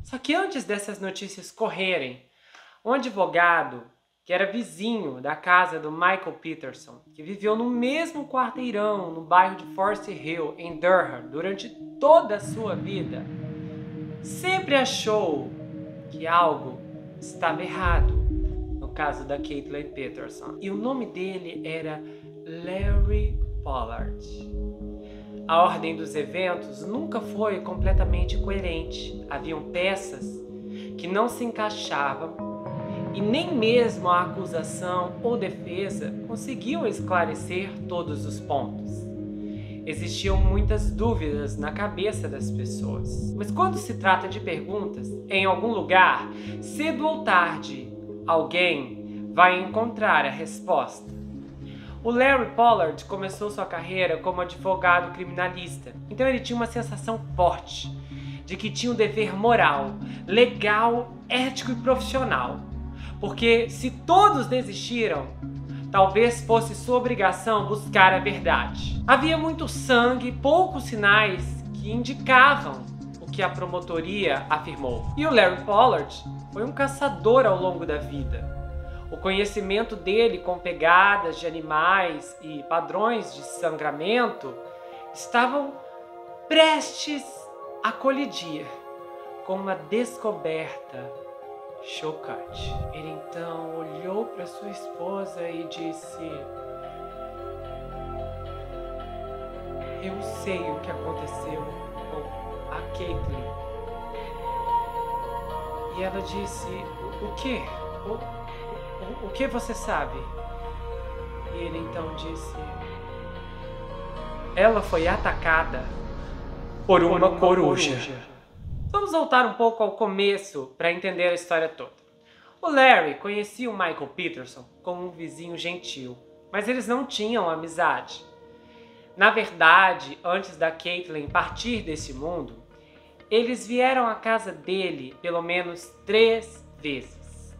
Só que antes dessas notícias correrem, um advogado que era vizinho da casa do Michael Peterson, que viveu no mesmo quarteirão no bairro de Forest Hill, em Durham, durante toda a sua vida, sempre achou que algo estava errado no caso da Caitlin Peterson. E o nome dele era Larry Pollard. A ordem dos eventos nunca foi completamente coerente. Haviam peças que não se encaixavam e nem mesmo a acusação ou defesa conseguiam esclarecer todos os pontos. Existiam muitas dúvidas na cabeça das pessoas. Mas quando se trata de perguntas, em algum lugar, cedo ou tarde, alguém vai encontrar a resposta. O Larry Pollard começou sua carreira como advogado criminalista, então ele tinha uma sensação forte de que tinha um dever moral, legal, ético e profissional. Porque se todos desistiram, talvez fosse sua obrigação buscar a verdade. Havia muito sangue, poucos sinais que indicavam o que a promotoria afirmou. E o Larry Pollard foi um caçador ao longo da vida. O conhecimento dele com pegadas de animais e padrões de sangramento estavam prestes a colidir com uma descoberta chocante. Ele então olhou para sua esposa e disse: "Eu sei o que aconteceu com a Caitlin." E ela disse: "O quê? O que você sabe?" E ele então disse: "Ela foi atacada por uma coruja." Vamos voltar um pouco ao começo para entender a história toda. O Larry conhecia o Michael Peterson como um vizinho gentil, mas eles não tinham amizade. Na verdade, antes da Caitlin partir desse mundo, eles vieram à casa dele pelo menos 3 vezes.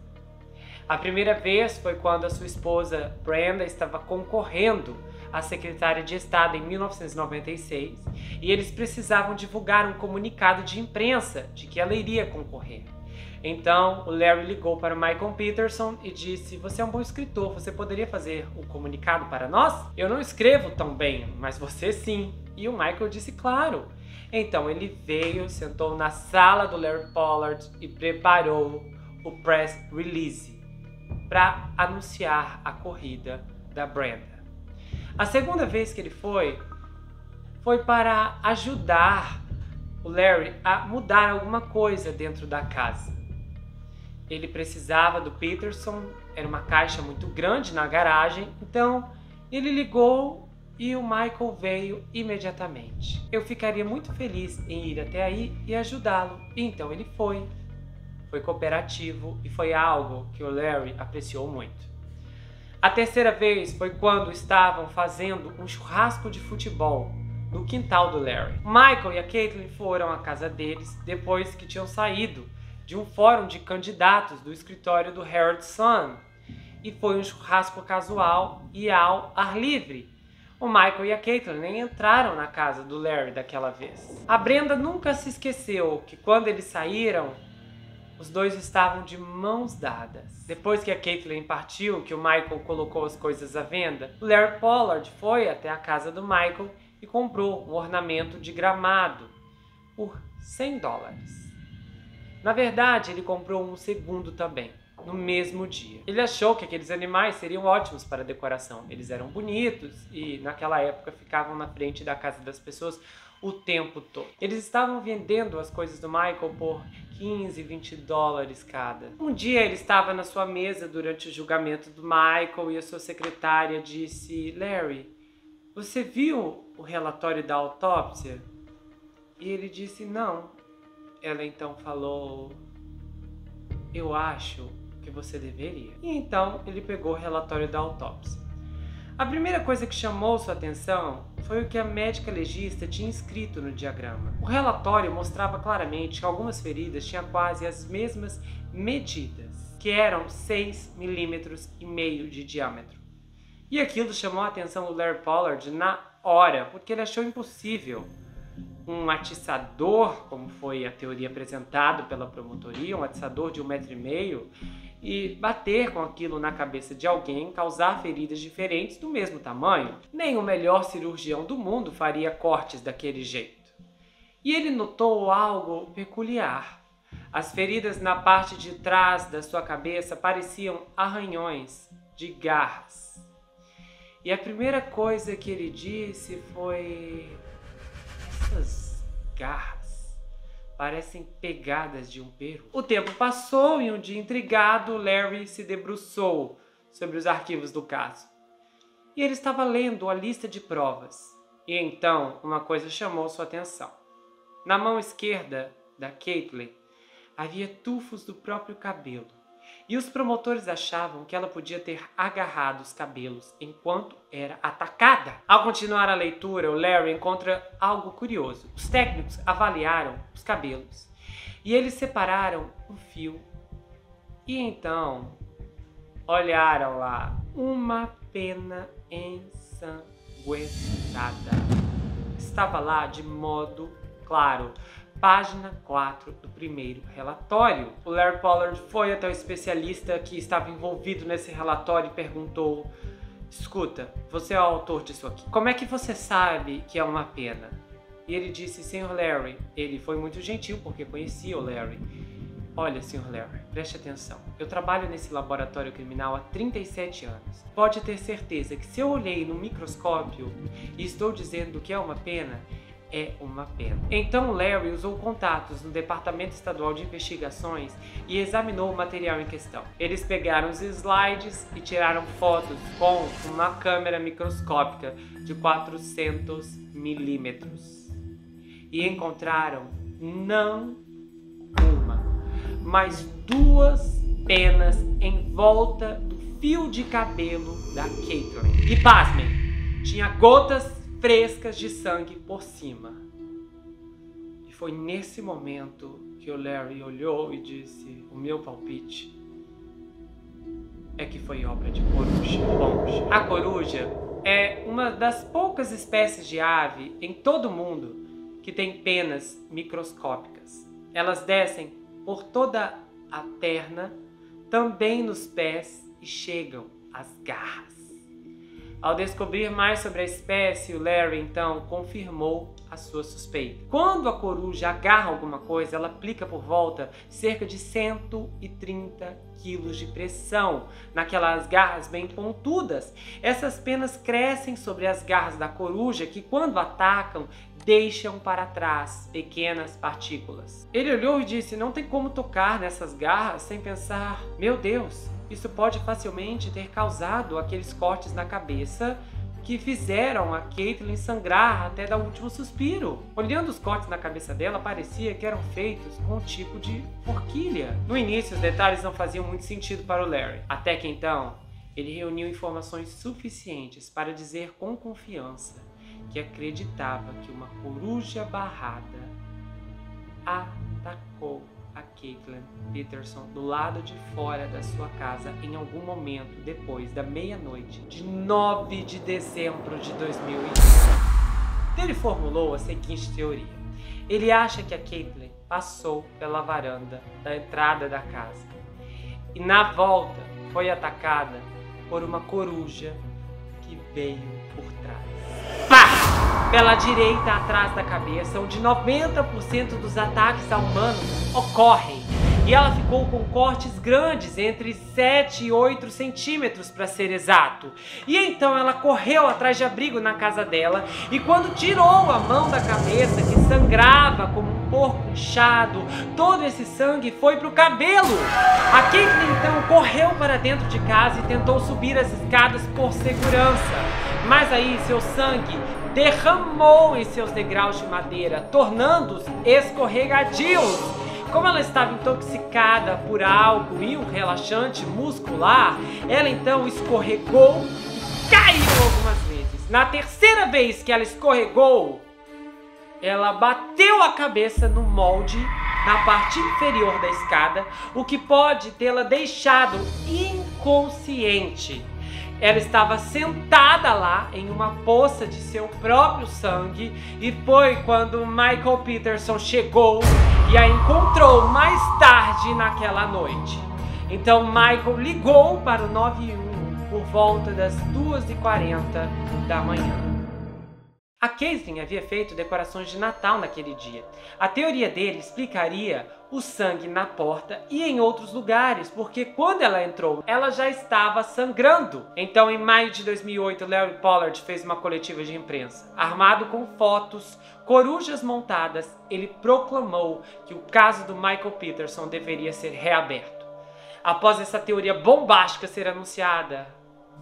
A primeira vez foi quando a sua esposa Brenda estava concorrendo à secretária de Estado em 1996 e eles precisavam divulgar um comunicado de imprensa de que ela iria concorrer. Então, o Larry ligou para o Michael Peterson e disse: "Você é um bom escritor, você poderia fazer o comunicado para nós? Eu não escrevo tão bem, mas você sim." E o Michael disse: "Claro." Então ele veio, sentou na sala do Larry Pollard e preparou o press release para anunciar a corrida da Brenda. A segunda vez que ele foi para ajudar o Larry a mudar alguma coisa dentro da casa. Ele precisava do Peterson, era uma caixa muito grande na garagem, então ele ligou e o Michael veio imediatamente. Eu ficaria muito feliz em ir até aí e ajudá-lo. Então ele foi cooperativo e foi algo que o Larry apreciou muito. A terceira vez foi quando estavam fazendo um churrasco de futebol no quintal do Larry. Michael e a Caitlin foram à casa deles depois que tinham saído de um fórum de candidatos do escritório do Herald Sun. E foi um churrasco casual e ao ar livre. O Michael e a Caitlin nem entraram na casa do Larry daquela vez. A Brenda nunca se esqueceu que quando eles saíram, os dois estavam de mãos dadas. Depois que a Caitlin partiu, que o Michael colocou as coisas à venda, o Larry Pollard foi até a casa do Michael e comprou um ornamento de gramado por $100. Na verdade, ele comprou um segundo também, no mesmo dia. Ele achou que aqueles animais seriam ótimos para decoração. Eles eram bonitos e naquela época ficavam na frente da casa das pessoas o tempo todo. Eles estavam vendendo as coisas do Michael por $15, $20 cada. Um dia ele estava na sua mesa durante o julgamento do Michael e a sua secretária disse: "Larry, você viu o relatório da autópsia?" E ele disse: "Não." Ela então falou: "Eu acho que você deveria." E então ele pegou o relatório da autópsia. A primeira coisa que chamou sua atenção foi o que a médica legista tinha escrito no diagrama. O relatório mostrava claramente que algumas feridas tinham quase as mesmas medidas, que eram 6,5 milímetros de diâmetro. E aquilo chamou a atenção do Larry Pollard na hora, porque ele achou impossível um atiçador, como foi a teoria apresentada pela promotoria, um atiçador de 1,5 m, e bater com aquilo na cabeça de alguém, causar feridas diferentes do mesmo tamanho. Nem o melhor cirurgião do mundo faria cortes daquele jeito. E ele notou algo peculiar. As feridas na parte de trás da sua cabeça pareciam arranhões de garras. E a primeira coisa que ele disse foi: essas garras parecem pegadas de um peru. O tempo passou e um dia intrigado, Larry se debruçou sobre os arquivos do caso. E ele estava lendo a lista de provas. E então uma coisa chamou sua atenção. Na mão esquerda da Caitlyn havia tufos do próprio cabelo. E os promotores achavam que ela podia ter agarrado os cabelos enquanto era atacada. Ao continuar a leitura, o Larry encontra algo curioso. Os técnicos avaliaram os cabelos e eles separaram um fio. E então olharam lá uma pena ensanguentada. Estava lá de modo claro. Página 4 do primeiro relatório. O Larry Pollard foi até o especialista que estava envolvido nesse relatório e perguntou: escuta, você é o autor disso aqui. Como é que você sabe que é uma pena? E ele disse: Sr. Larry. Ele foi muito gentil porque conhecia o Larry. Olha, Sr. Larry, preste atenção. Eu trabalho nesse laboratório criminal há 37 anos. Pode ter certeza que se eu olhei no microscópio e estou dizendo que é uma pena, é uma pena. Então Larry usou contatos no Departamento Estadual de Investigações e examinou o material em questão. Eles pegaram os slides e tiraram fotos com uma câmera microscópica de 400 milímetros. E encontraram não uma, mas 2 penas em volta do fio de cabelo da Caitlyn. E pasmem, tinha gotas frescas de sangue por cima. E foi nesse momento que o Larry olhou e disse: o meu palpite é que foi obra de coruja. Bom, a coruja é uma das poucas espécies de ave em todo o mundo que tem penas microscópicas. Elas descem por toda a perna, também nos pés, e chegam às garras. Ao descobrir mais sobre a espécie, o Larry então confirmou a sua suspeita. Quando a coruja agarra alguma coisa, ela aplica por volta cerca de 130 quilos de pressão naquelas garras bem pontudas. Essas penas crescem sobre as garras da coruja que, quando atacam, deixam para trás pequenas partículas. Ele olhou e disse: não tem como tocar nessas garras sem pensar: meu Deus, isso pode facilmente ter causado aqueles cortes na cabeça que fizeram a Caitlyn sangrar até dar o último suspiro. Olhando os cortes na cabeça dela, parecia que eram feitos com um tipo de forquilha. No início, os detalhes não faziam muito sentido para o Larry. Até que então, ele reuniu informações suficientes para dizer com confiança que acreditava que uma coruja barrada atacou a Caitlyn Peterson do lado de fora da sua casa em algum momento depois da meia-noite de 9 de dezembro de 2001. Ele formulou a seguinte teoria: ele acha que a Caitlyn passou pela varanda da entrada da casa e na volta foi atacada por uma coruja que veio por trás. Pá! Pela direita, atrás da cabeça, onde 90% dos ataques a humanos ocorrem. E ela ficou com cortes grandes, entre 7 e 8 centímetros para ser exato. E então ela correu atrás de abrigo na casa dela e quando tirou a mão da cabeça, que sangrava como um porco inchado, todo esse sangue foi para o cabelo. A Caitlyn então correu para dentro de casa e tentou subir as escadas por segurança. Mas aí seu sangue derramou em seus degraus de madeira, tornando-os escorregadios. Como ela estava intoxicada por álcool e um relaxante muscular, ela então escorregou e caiu algumas vezes. Na terceira vez que ela escorregou, ela bateu a cabeça no molde na parte inferior da escada, o que pode tê-la deixado inconsciente. ela estava sentada lá em uma poça de seu próprio sangue, e foi quando Michael Peterson chegou e a encontrou mais tarde naquela noite. Então Michael ligou para o 91 por volta das 2h40 da manhã. A Caitlin havia feito decorações de Natal naquele dia. A teoria dele explicaria o sangue na porta e em outros lugares, porque quando ela entrou, ela já estava sangrando. Então, em maio de 2008, Larry Pollard fez uma coletiva de imprensa. Armado com fotos, corujas montadas, ele proclamou que o caso do Michael Peterson deveria ser reaberto. Após essa teoria bombástica ser anunciada,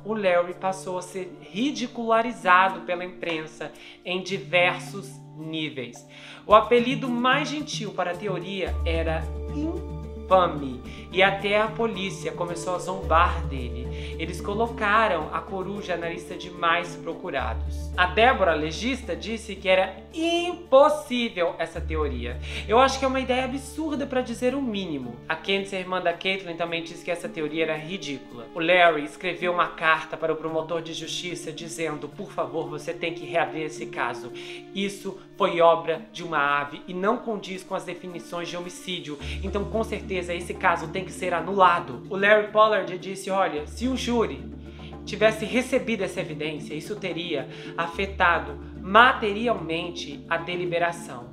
o Larry passou a ser ridicularizado pela imprensa em diversos níveis. O apelido mais gentil para a teoria era infame, e até a polícia começou a zombar dele. Eles colocaram a coruja na lista de mais procurados. A Débora, legista, disse que era impossível essa teoria. Eu acho que é uma ideia absurda, para dizer o mínimo. A Candice, a irmã da Caitlin, também disse que essa teoria era ridícula. O Larry escreveu uma carta para o promotor de justiça dizendo: por favor, você tem que reabrir esse caso. Isso foi obra de uma ave e não condiz com as definições de homicídio. Então, com certeza, esse caso tem que ser anulado. O Larry Pollard disse: olha, se um júri tivesse recebido essa evidência, isso teria afetado materialmente a deliberação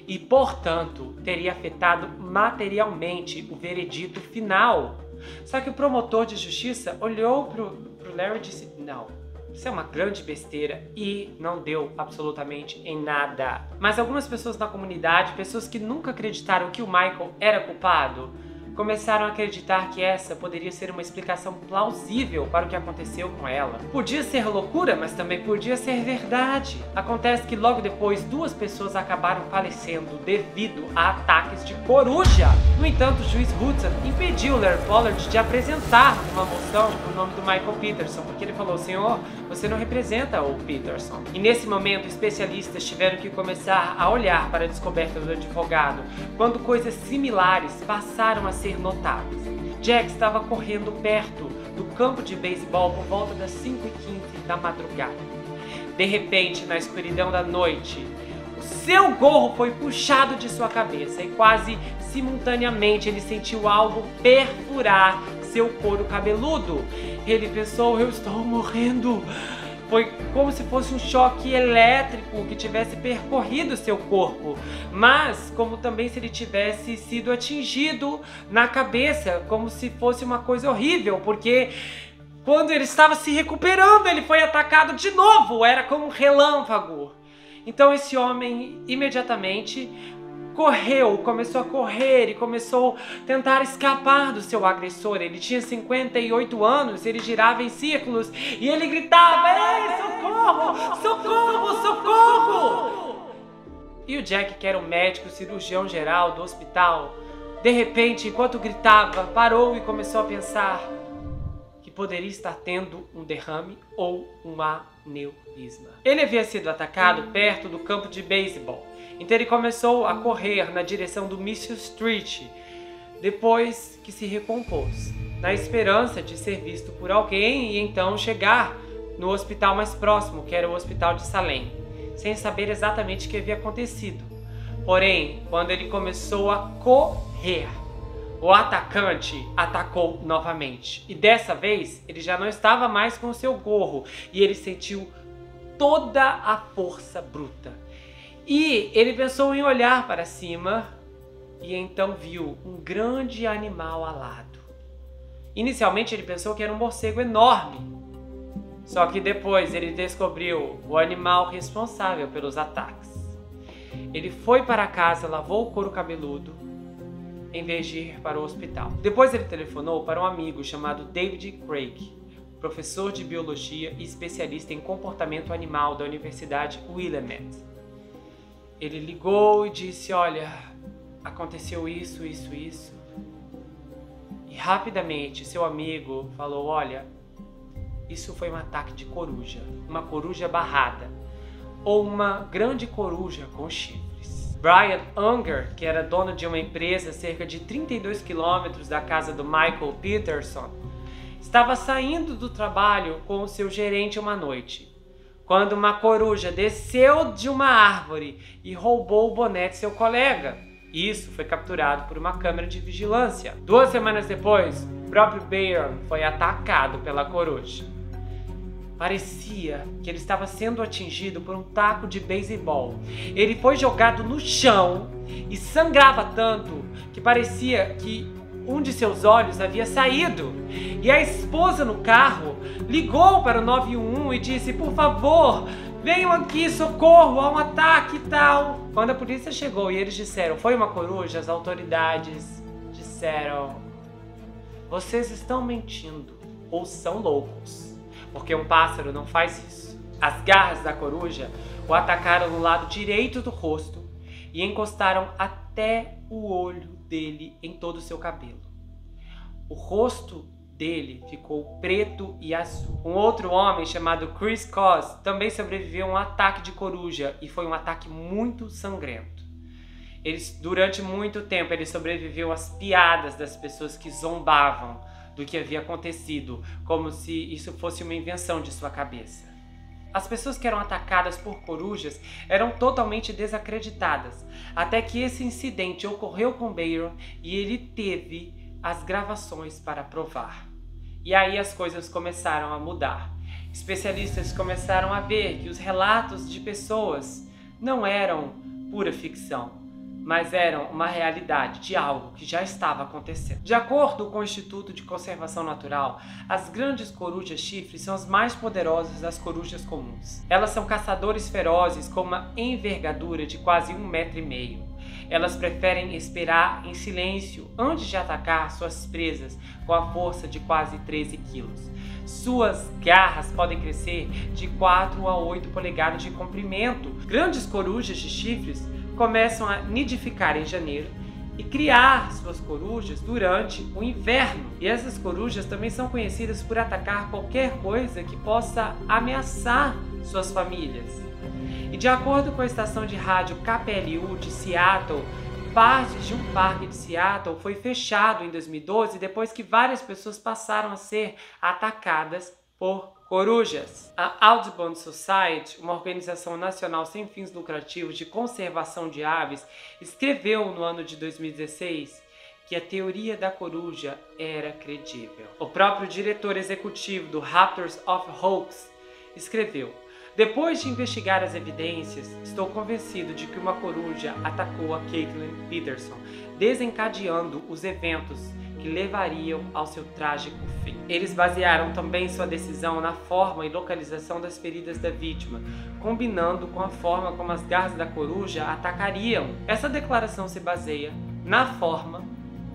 e, portanto, teria afetado materialmente o veredito final. Só que o promotor de justiça olhou pro Larry e disse: não, isso é uma grande besteira, e não deu absolutamente em nada. Mas algumas pessoas na comunidade, pessoas que nunca acreditaram que o Michael era culpado, começaram a acreditar que essa poderia ser uma explicação plausível para o que aconteceu com ela. Podia ser loucura, mas também podia ser verdade. Acontece que logo depois 2 pessoas acabaram falecendo devido a ataques de coruja. No entanto, o juiz Hudson impediu Larry Pollard de apresentar uma moção no nome do Michael Peterson, porque ele falou: senhor, você não representa o Peterson. E nesse momento, especialistas tiveram que começar a olhar para a descoberta do advogado, quando coisas similares passaram a ser notadas. Jack estava correndo perto do campo de beisebol por volta das 5h15 da madrugada. De repente, na escuridão da noite, o seu gorro foi puxado de sua cabeça e quase simultaneamente ele sentiu algo perfurar seu couro cabeludo. Ele pensou: eu estou morrendo. Foi como se fosse um choque elétrico que tivesse percorrido seu corpo, mas como também se ele tivesse sido atingido na cabeça, como se fosse uma coisa horrível, porque quando ele estava se recuperando, ele foi atacado de novo, era como um relâmpago. Então esse homem imediatamente começou a correr e começou a tentar escapar do seu agressor. Ele tinha 58 anos, ele girava em círculos e ele gritava: ei, socorro, socorro, socorro! E o Jack, que era o médico cirurgião geral do hospital, de repente, enquanto gritava, parou e começou a pensar que poderia estar tendo um derrame ou um aneurisma. Ele havia sido atacado perto do campo de beisebol. Então ele começou a correr na direção do Mission Street, depois que se recompôs, na esperança de ser visto por alguém e então chegar no hospital mais próximo, que era o hospital de Salem, sem saber exatamente o que havia acontecido. Porém, quando ele começou a correr, o atacante atacou novamente. E dessa vez, ele já não estava mais com o seu gorro e ele sentiu toda a força bruta. E ele pensou em olhar para cima e então viu um grande animal alado. Inicialmente ele pensou que era um morcego enorme. Só que depois ele descobriu o animal responsável pelos ataques. Ele foi para casa, lavou o couro cabeludo, em vez de ir para o hospital. Depois ele telefonou para um amigo chamado David Craig, professor de biologia e especialista em comportamento animal da Universidade Willamette. Ele ligou e disse: olha, aconteceu isso, isso, isso. E rapidamente seu amigo falou: olha, isso foi um ataque de coruja, uma coruja barrada, ou uma grande coruja com chifres. Brian Unger, que era dono de uma empresa a cerca de 32 quilômetros da casa do Michael Peterson, estava saindo do trabalho com o seu gerente uma noite, quando uma coruja desceu de uma árvore e roubou o boné de seu colega. Isso foi capturado por uma câmera de vigilância. 2 semanas depois, o próprio Bayern foi atacado pela coruja. Parecia que ele estava sendo atingido por um taco de beisebol. Ele foi jogado no chão e sangrava tanto que parecia que um de seus olhos havia saído. E a esposa no carro ligou para o 911 e disse: por favor, venham aqui, socorro, há um ataque e tal. Quando a polícia chegou e eles disseram: foi uma coruja, as autoridades disseram: vocês estão mentindo ou são loucos. Porque um pássaro não faz isso. As garras da coruja o atacaram no lado direito do rosto e encostaram até o olho dele em todo o seu cabelo. O rosto dele ficou preto e azul. Um outro homem chamado Chris Cos também sobreviveu a um ataque de coruja e foi um ataque muito sangrento. Durante muito tempo ele sobreviveu às piadas das pessoas que zombavam do que havia acontecido, como se isso fosse uma invenção de sua cabeça. As pessoas que eram atacadas por corujas eram totalmente desacreditadas, até que esse incidente ocorreu com Bayern e ele teve as gravações para provar. E aí as coisas começaram a mudar. Especialistas começaram a ver que os relatos de pessoas não eram pura ficção, mas eram uma realidade de algo que já estava acontecendo. De acordo com o Instituto de Conservação Natural, as grandes corujas chifres são as mais poderosas das corujas comuns. Elas são caçadores ferozes com uma envergadura de quase 1,5 metro. Elas preferem esperar em silêncio antes de atacar suas presas com a força de quase 13 quilos. Suas garras podem crescer de 4 a 8 polegadas de comprimento. Grandes corujas de chifres começam a nidificar em janeiro e criar suas corujas durante o inverno. E essas corujas também são conhecidas por atacar qualquer coisa que possa ameaçar suas famílias. E de acordo com a estação de rádio KPLU de Seattle, parte de um parque de Seattle foi fechado em 2012 depois que várias pessoas passaram a ser atacadas por corujas. A Audubon Society, uma organização nacional sem fins lucrativos de conservação de aves, escreveu no ano de 2016 que a teoria da coruja era credível. O próprio diretor executivo do Raptors of Hoax escreveu: depois de investigar as evidências, estou convencido de que uma coruja atacou a Caitlin Peterson, desencadeando os eventos que levariam ao seu trágico fim. Eles basearam também sua decisão na forma e localização das feridas da vítima, combinando com a forma como as garras da coruja atacariam. Essa declaração se baseia na forma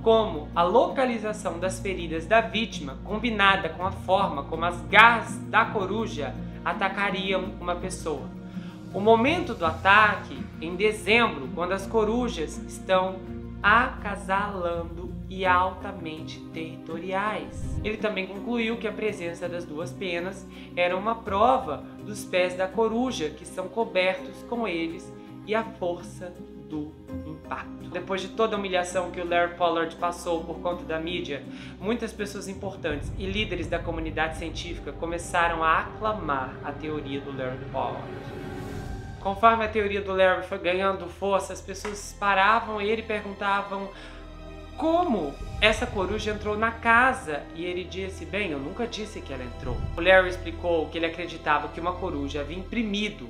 como a localização das feridas da vítima, combinada com a forma como as garras da coruja atacariam uma pessoa. O momento do ataque, em dezembro, quando as corujas estão acasalando e altamente territoriais. Ele também concluiu que a presença das duas penas era uma prova dos pés da coruja, que são cobertos com eles, e a força do impacto. Depois de toda a humilhação que o Larry Pollard passou por conta da mídia, muitas pessoas importantes e líderes da comunidade científica começaram a aclamar a teoria do Larry Pollard. Conforme a teoria do Larry foi ganhando força, as pessoas paravam e ele perguntavam como essa coruja entrou na casa, e ele disse: bem, eu nunca disse que ela entrou. O Larry explicou que ele acreditava que uma coruja havia imprimido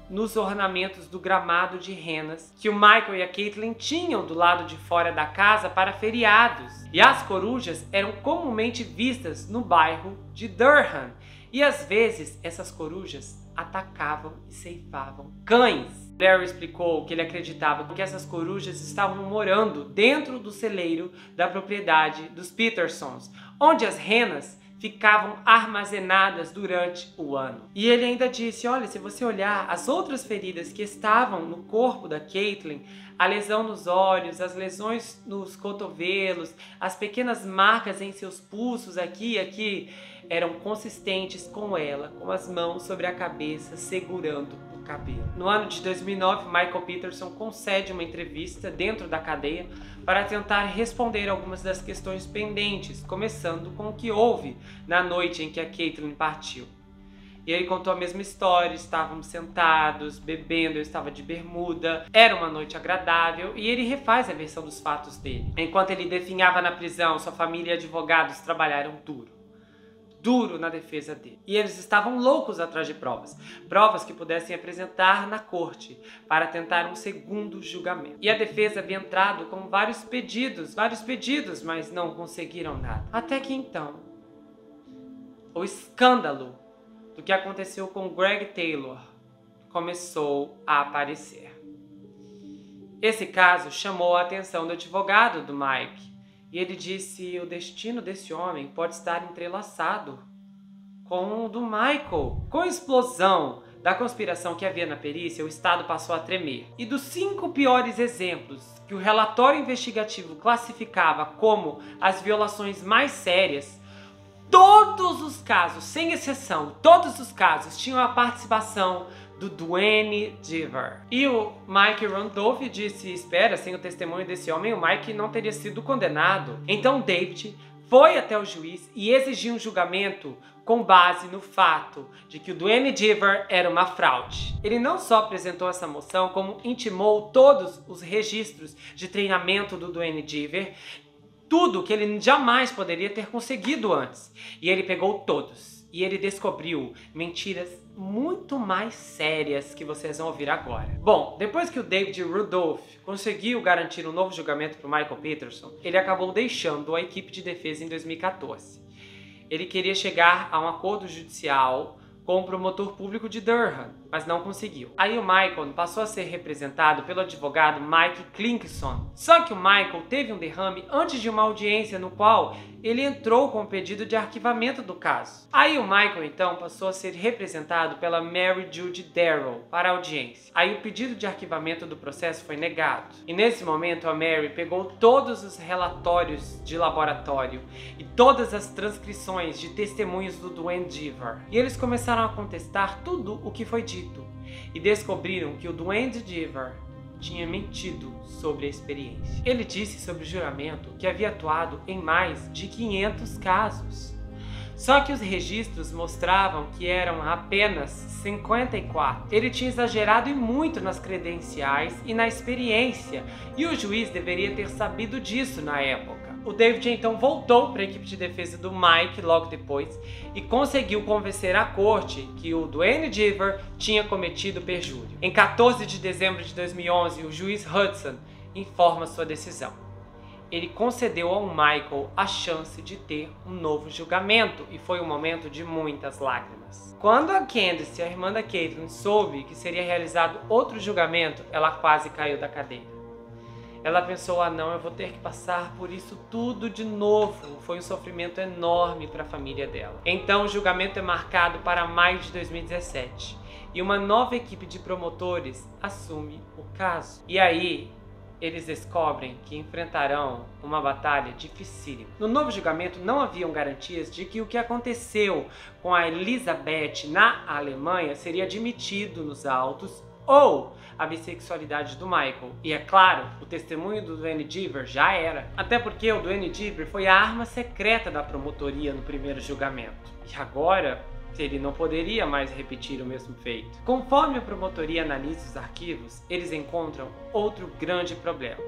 nos ornamentos do gramado de renas que o Michael e a Caitlin tinham do lado de fora da casa para feriados. E as corujas eram comumente vistas no bairro de Durham. E às vezes essas corujas atacavam e ceifavam cães. Larry explicou que ele acreditava que essas corujas estavam morando dentro do celeiro da propriedade dos Petersons, onde as renas ficavam armazenadas durante o ano. E ele ainda disse: olha, se você olhar as outras feridas que estavam no corpo da Caitlin, a lesão nos olhos, as lesões nos cotovelos, as pequenas marcas em seus pulsos aqui e aqui, eram consistentes com ela, com as mãos sobre a cabeça, segurando o cabelo. No ano de 2009, Michael Peterson concede uma entrevista dentro da cadeia para tentar responder algumas das questões pendentes, começando com o que houve na noite em que a Caitlyn partiu. E ele contou a mesma história, estávamos sentados, bebendo, eu estava de bermuda, era uma noite agradável, e ele refaz a versão dos fatos dele. Enquanto ele definhava na prisão, sua família e advogados trabalharam duro na defesa dele. E eles estavam loucos atrás de provas que pudessem apresentar na corte para tentar um segundo julgamento. E a defesa havia entrado com vários pedidos, mas não conseguiram nada. Até que então, o escândalo do que aconteceu com Greg Taylor começou a aparecer. Esse caso chamou a atenção do advogado do Mike, e ele disse: o destino desse homem pode estar entrelaçado com o do Michael. Com a explosão da conspiração que havia na perícia, o Estado passou a tremer. E dos 5 piores exemplos que o relatório investigativo classificava como as violações mais sérias, todos os casos, sem exceção, todos os casos tinham a participação do Duane Deaver. E o Mike Randolph disse: espera, sem o testemunho desse homem, o Mike não teria sido condenado. Então David foi até o juiz e exigiu um julgamento com base no fato de que o Duane Deaver era uma fraude. Ele não só apresentou essa moção, como intimou todos os registros de treinamento do Duane Deaver, tudo que ele jamais poderia ter conseguido antes. E ele pegou todos. E ele descobriu mentiras muito mais sérias que vocês vão ouvir agora. Bom, depois que o David Rudolph conseguiu garantir um novo julgamento para o Michael Peterson, ele acabou deixando a equipe de defesa em 2014. Ele queria chegar a um acordo judicial com o promotor público de Durham, mas não conseguiu. Aí o Michael passou a ser representado pelo advogado Mike Clinkson. Só que o Michael teve um derrame antes de uma audiência no qual ele entrou com um pedido de arquivamento do caso. Aí o Michael então passou a ser representado pela Mary Judy Darrell para a audiência. Aí o pedido de arquivamento do processo foi negado. E nesse momento a Mary pegou todos os relatórios de laboratório e todas as transcrições de testemunhos do Duane Deaver. E eles começaram a contestar tudo o que foi dito. E descobriram que o Duane Deaver tinha mentido sobre a experiência. Ele disse sobre o juramento que havia atuado em mais de 500 casos. Só que os registros mostravam que eram apenas 54. Ele tinha exagerado e muito nas credenciais e na experiência, e o juiz deveria ter sabido disso na época. O David então voltou para a equipe de defesa do Mike logo depois e conseguiu convencer a corte que o Duane Deaver tinha cometido perjúrio. Em 14 de dezembro de 2011, o juiz Hudson informa sua decisão. Ele concedeu ao Michael a chance de ter um novo julgamento e foi um momento de muitas lágrimas. Quando a Candice, a irmã da Caitlyn, soube que seria realizado outro julgamento, ela quase caiu da cadeira. Ela pensou: ah não, eu vou ter que passar por isso tudo de novo. Foi um sofrimento enorme para a família dela. Então o julgamento é marcado para maio de 2017 e uma nova equipe de promotores assume o caso. E aí eles descobrem que enfrentarão uma batalha dificílima. No novo julgamento não haviam garantias de que o que aconteceu com a Elizabeth na Alemanha seria admitido nos autos, ou a bissexualidade do Michael. E é claro, o testemunho do Duane Deaver já era. Até porque o Duane Deaver foi a arma secreta da promotoria no primeiro julgamento. E agora ele não poderia mais repetir o mesmo feito. Conforme a promotoria analisa os arquivos, eles encontram outro grande problema.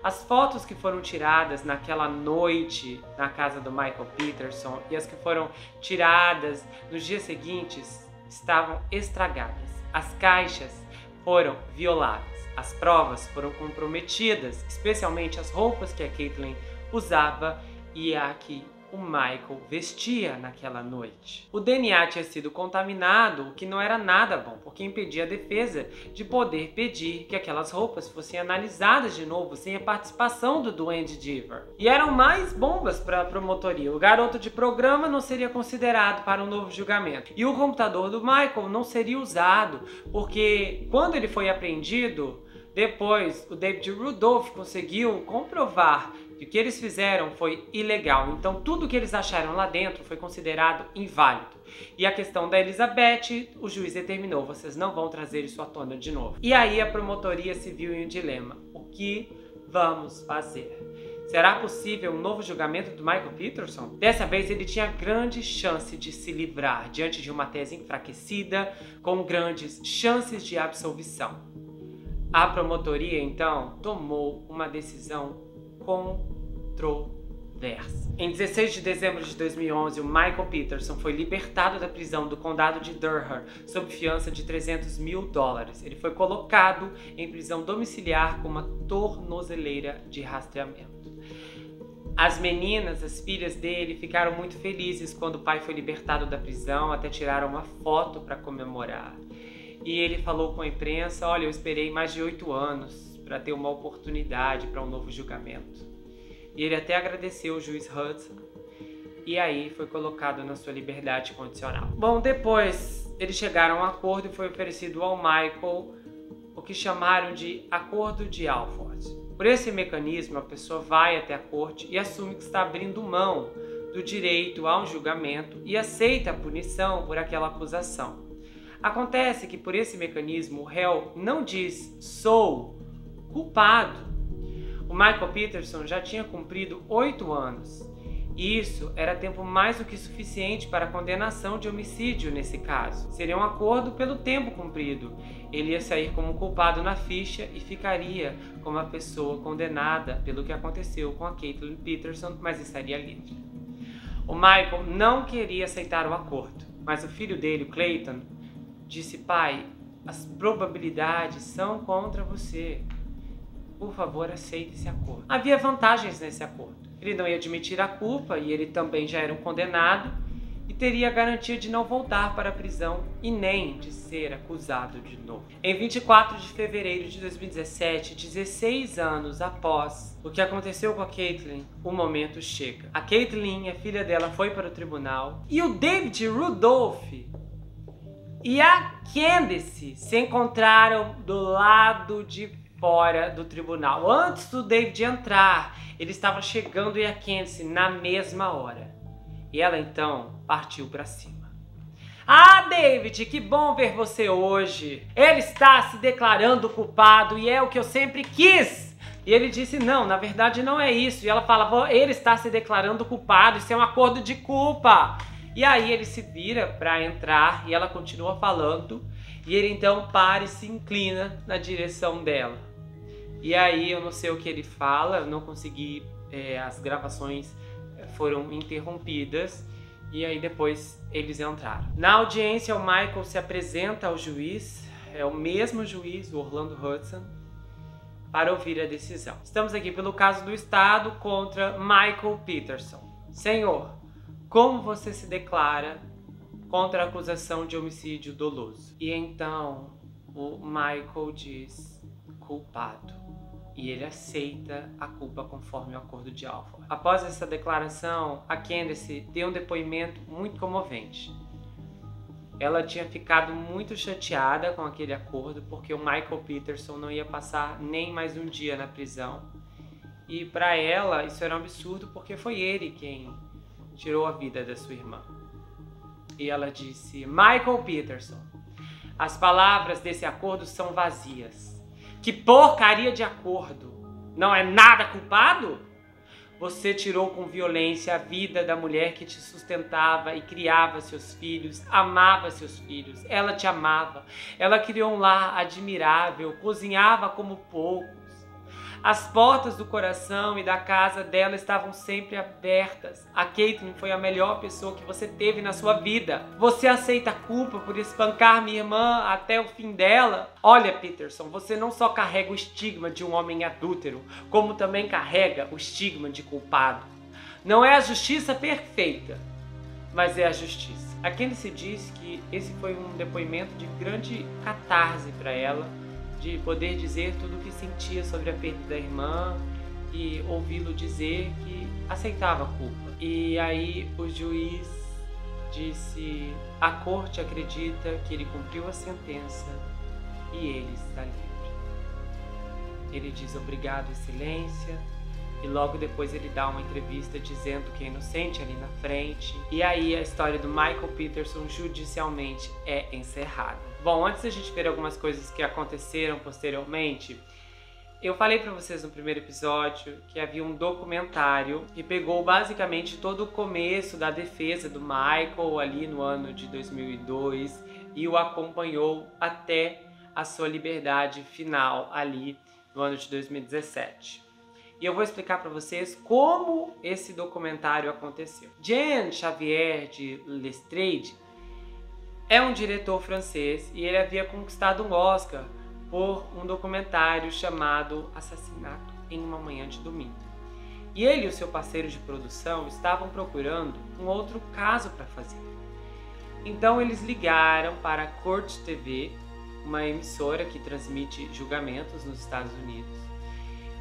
As fotos que foram tiradas naquela noite na casa do Michael Peterson e as que foram tiradas nos dias seguintes estavam estragadas. As caixas foram violadas. As provas foram comprometidas, especialmente as roupas que a Caitlyn usava e a que o Michael vestia naquela noite. O DNA tinha sido contaminado, o que não era nada bom, porque impedia a defesa de poder pedir que aquelas roupas fossem analisadas de novo sem a participação do Duane Deaver. E eram mais bombas para a promotoria. O garoto de programa não seria considerado para um novo julgamento. E o computador do Michael não seria usado, porque quando ele foi apreendido, depois o David Rudolph conseguiu comprovar que o que eles fizeram foi ilegal. Então tudo que eles acharam lá dentro foi considerado inválido. E a questão da Elizabeth, o juiz determinou: vocês não vão trazer isso à tona de novo. E aí a promotoria se viu em um dilema: o que vamos fazer? Será possível um novo julgamento do Michael Peterson? Dessa vez ele tinha grande chance de se livrar diante de uma tese enfraquecida, com grandes chances de absolvição. A promotoria então tomou uma decisão controversa. Em 16 de dezembro de 2011, o Michael Peterson foi libertado da prisão do condado de Durham sob fiança de $300 mil. Ele foi colocado em prisão domiciliar com uma tornozeleira de rastreamento. As meninas, as filhas dele, ficaram muito felizes quando o pai foi libertado da prisão, até tiraram uma foto para comemorar. E ele falou com a imprensa: olha, eu esperei mais de 8 anos para ter uma oportunidade para um novo julgamento. E ele até agradeceu o juiz Hudson, e aí foi colocado na sua liberdade condicional. Bom, depois eles chegaram a um acordo e foi oferecido ao Michael o que chamaram de Acordo de Alford. Por esse mecanismo, a pessoa vai até a corte e assume que está abrindo mão do direito a um julgamento e aceita a punição por aquela acusação. Acontece que por esse mecanismo o réu não diz "sou culpado". O Michael Peterson já tinha cumprido 8 anos, e isso era tempo mais do que suficiente para a condenação de homicídio nesse caso. Seria um acordo pelo tempo cumprido. Ele ia sair como culpado na ficha e ficaria como a pessoa condenada pelo que aconteceu com a Caitlin Peterson, mas estaria livre. O Michael não queria aceitar o acordo, mas o filho dele, o Clayton, disse: pai, as probabilidades são contra você. Por favor, aceite esse acordo. Havia vantagens nesse acordo. Ele não ia admitir a culpa e ele também já era um condenado e teria a garantia de não voltar para a prisão e nem de ser acusado de novo. Em 24 de fevereiro de 2017, 16 anos após o que aconteceu com a Caitlin, o momento chega. A Caitlin, a filha dela, foi para o tribunal e o David Rudolph e a Candace se encontraram do lado de fora do tribunal. Antes do David entrar, ele estava chegando e a Candace na mesma hora. E ela então partiu para cima. Ah, David, que bom ver você hoje. Ele está se declarando culpado e é o que eu sempre quis. E ele disse: não, na verdade não é isso. E ela fala: ele está se declarando culpado, isso é um acordo de culpa. E aí ele se vira para entrar e ela continua falando. E ele então para e se inclina na direção dela. E aí eu não sei o que ele fala, eu não consegui, as gravações foram interrompidas. E aí depois eles entraram. Na audiência, o Michael se apresenta ao juiz, é o mesmo juiz, o Orlando Hudson, para ouvir a decisão. Estamos aqui pelo caso do Estado contra Michael Peterson. Senhor, como você se declara contra a acusação de homicídio doloso? E então o Michael diz: culpado. E ele aceita a culpa conforme o acordo de Alford. Após essa declaração, a Candace deu um depoimento muito comovente. Ela tinha ficado muito chateada com aquele acordo porque o Michael Peterson não ia passar nem mais um dia na prisão. E para ela isso era um absurdo porque foi ele quem tirou a vida da sua irmã. E ela disse: Michael Peterson, as palavras desse acordo são vazias. Que porcaria de acordo! Não é nada culpado? Você tirou com violência a vida da mulher que te sustentava e criava seus filhos, amava seus filhos. Ela te amava. Ela criou um lar admirável, cozinhava como poucos. As portas do coração e da casa dela estavam sempre abertas. A Caitlin foi a melhor pessoa que você teve na sua vida. Você aceita a culpa por espancar minha irmã até o fim dela? Olha, Peterson, você não só carrega o estigma de um homem adúltero, como também carrega o estigma de culpado. Não é a justiça perfeita, mas é a justiça. A Candace diz que esse foi um depoimento de grande catarse para ela, de poder dizer tudo o que sentia sobre a perda da irmã e ouvi-lo dizer que aceitava a culpa. E aí o juiz disse: a corte acredita que ele cumpriu a sentença e ele está livre. Ele diz: obrigado, excelência, e logo depois ele dá uma entrevista dizendo que é inocente ali na frente. E aí a história do Michael Peterson judicialmente é encerrada. Bom, antes da gente ver algumas coisas que aconteceram posteriormente, eu falei pra vocês no primeiro episódio que havia um documentário que pegou basicamente todo o começo da defesa do Michael ali no ano de 2002 e o acompanhou até a sua liberdade final ali no ano de 2017. E eu vou explicar para vocês como esse documentário aconteceu. Jean Xavier de Lestrade é um diretor francês e ele havia conquistado um Oscar por um documentário chamado Assassinato em uma Manhã de Domingo. E ele e o seu parceiro de produção estavam procurando um outro caso para fazer. Então eles ligaram para a Court TV, uma emissora que transmite julgamentos nos Estados Unidos.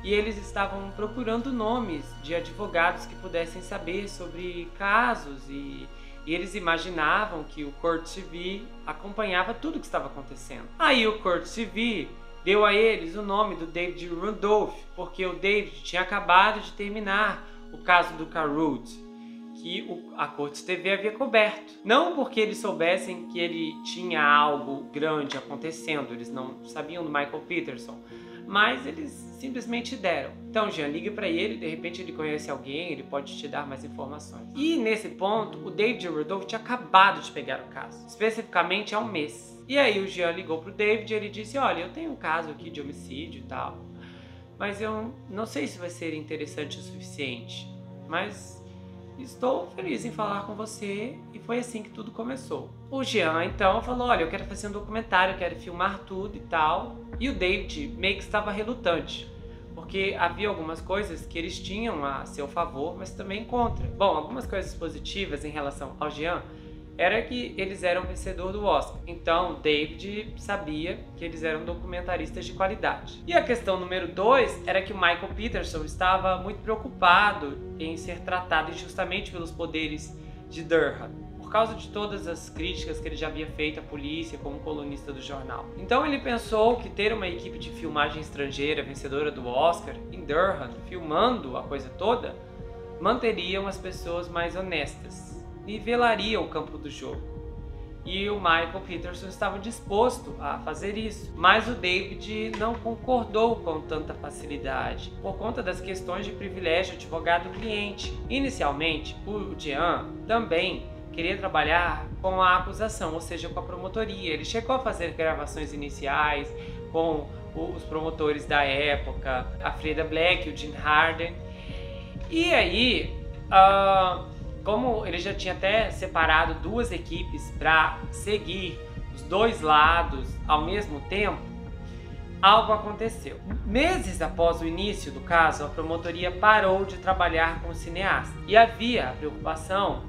E eles estavam procurando nomes de advogados que pudessem saber sobre casos e eles imaginavam que o Court TV acompanhava tudo o que estava acontecendo. Aí o Court TV deu a eles o nome do David Rudolph, porque o David tinha acabado de terminar o caso do Carruth, que a Court TV havia coberto. Não porque eles soubessem que ele tinha algo grande acontecendo, eles não sabiam do Michael Peterson, mas eles simplesmente deram. Então, Jean, liga para ele, de repente ele conhece alguém, ele pode te dar mais informações. E nesse ponto, o David Rudolph tinha acabado de pegar o caso, especificamente há um mês. E aí o Jean ligou pro David e ele disse, olha, eu tenho um caso aqui de homicídio e tal, mas eu não sei se vai ser interessante o suficiente, mas estou feliz em falar com você. E foi assim que tudo começou. O Jean então falou, olha, eu quero fazer um documentário, eu quero filmar tudo e tal. E o David meio que estava relutante, porque havia algumas coisas que eles tinham a seu favor, mas também contra. Bom, algumas coisas positivas em relação ao Jean era que eles eram vencedor do Oscar. Então, David sabia que eles eram documentaristas de qualidade. E a questão número 2 era que o Michael Peterson estava muito preocupado em ser tratado injustamente pelos poderes de Durham, por causa de todas as críticas que ele já havia feito à polícia como colunista do jornal. Então ele pensou que ter uma equipe de filmagem estrangeira vencedora do Oscar em Durham, filmando a coisa toda, manteriam as pessoas mais honestas, nivelaria o campo do jogo. E o Michael Peterson estava disposto a fazer isso, mas o David não concordou com tanta facilidade, por conta das questões de privilégio advogado-cliente. Inicialmente, o Jean também queria trabalhar com a acusação, ou seja, com a promotoria. Ele chegou a fazer gravações iniciais com os promotores da época, a Freda Black e o Jim Harden. E aí, como ele já tinha até separado duas equipes para seguir os dois lados ao mesmo tempo, algo aconteceu. Meses após o início do caso, a promotoria parou de trabalhar com o cineasta. E havia a preocupação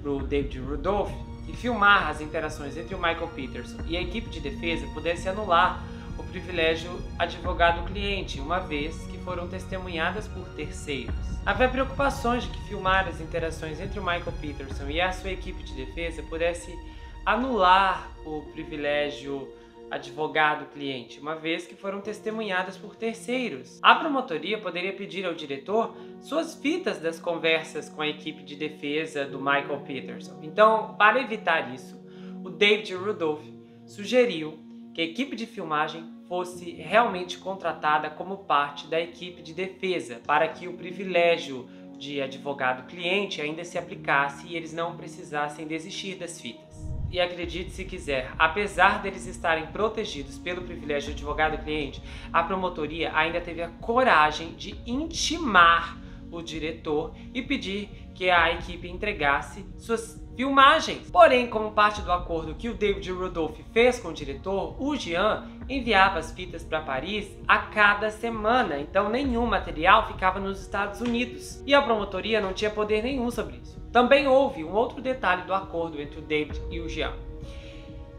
para o David Rudolph e filmar as interações entre o Michael Peterson e a equipe de defesa pudesse anular o privilégio advogado-cliente, uma vez que foram testemunhadas por terceiros. Havia preocupações de que filmar as interações entre o Michael Peterson e a sua equipe de defesa pudesse anular o privilégio advogado-cliente, uma vez que foram testemunhadas por terceiros. A promotoria poderia pedir ao diretor suas fitas das conversas com a equipe de defesa do Michael Peterson. Então, para evitar isso, o David Rudolph sugeriu que a equipe de filmagem fosse realmente contratada como parte da equipe de defesa, para que o privilégio de advogado-cliente ainda se aplicasse e eles não precisassem desistir das fitas. E acredite se quiser, apesar deles estarem protegidos pelo privilégio de advogado-cliente, a promotoria ainda teve a coragem de intimar o diretor e pedir que a equipe entregasse suas filmagens. Porém, como parte do acordo que o David Rudolph fez com o diretor, o Jean enviava as fitas para Paris a cada semana, então nenhum material ficava nos Estados Unidos e a promotoria não tinha poder nenhum sobre isso. Também houve um outro detalhe do acordo entre o David e o Jean.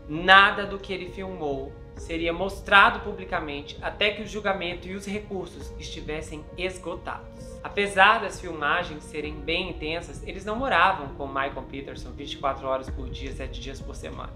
Nada do que ele filmou seria mostrado publicamente até que o julgamento e os recursos estivessem esgotados. Apesar das filmagens serem bem intensas, eles não moravam com Michael Peterson 24 horas por dia, 7 dias por semana.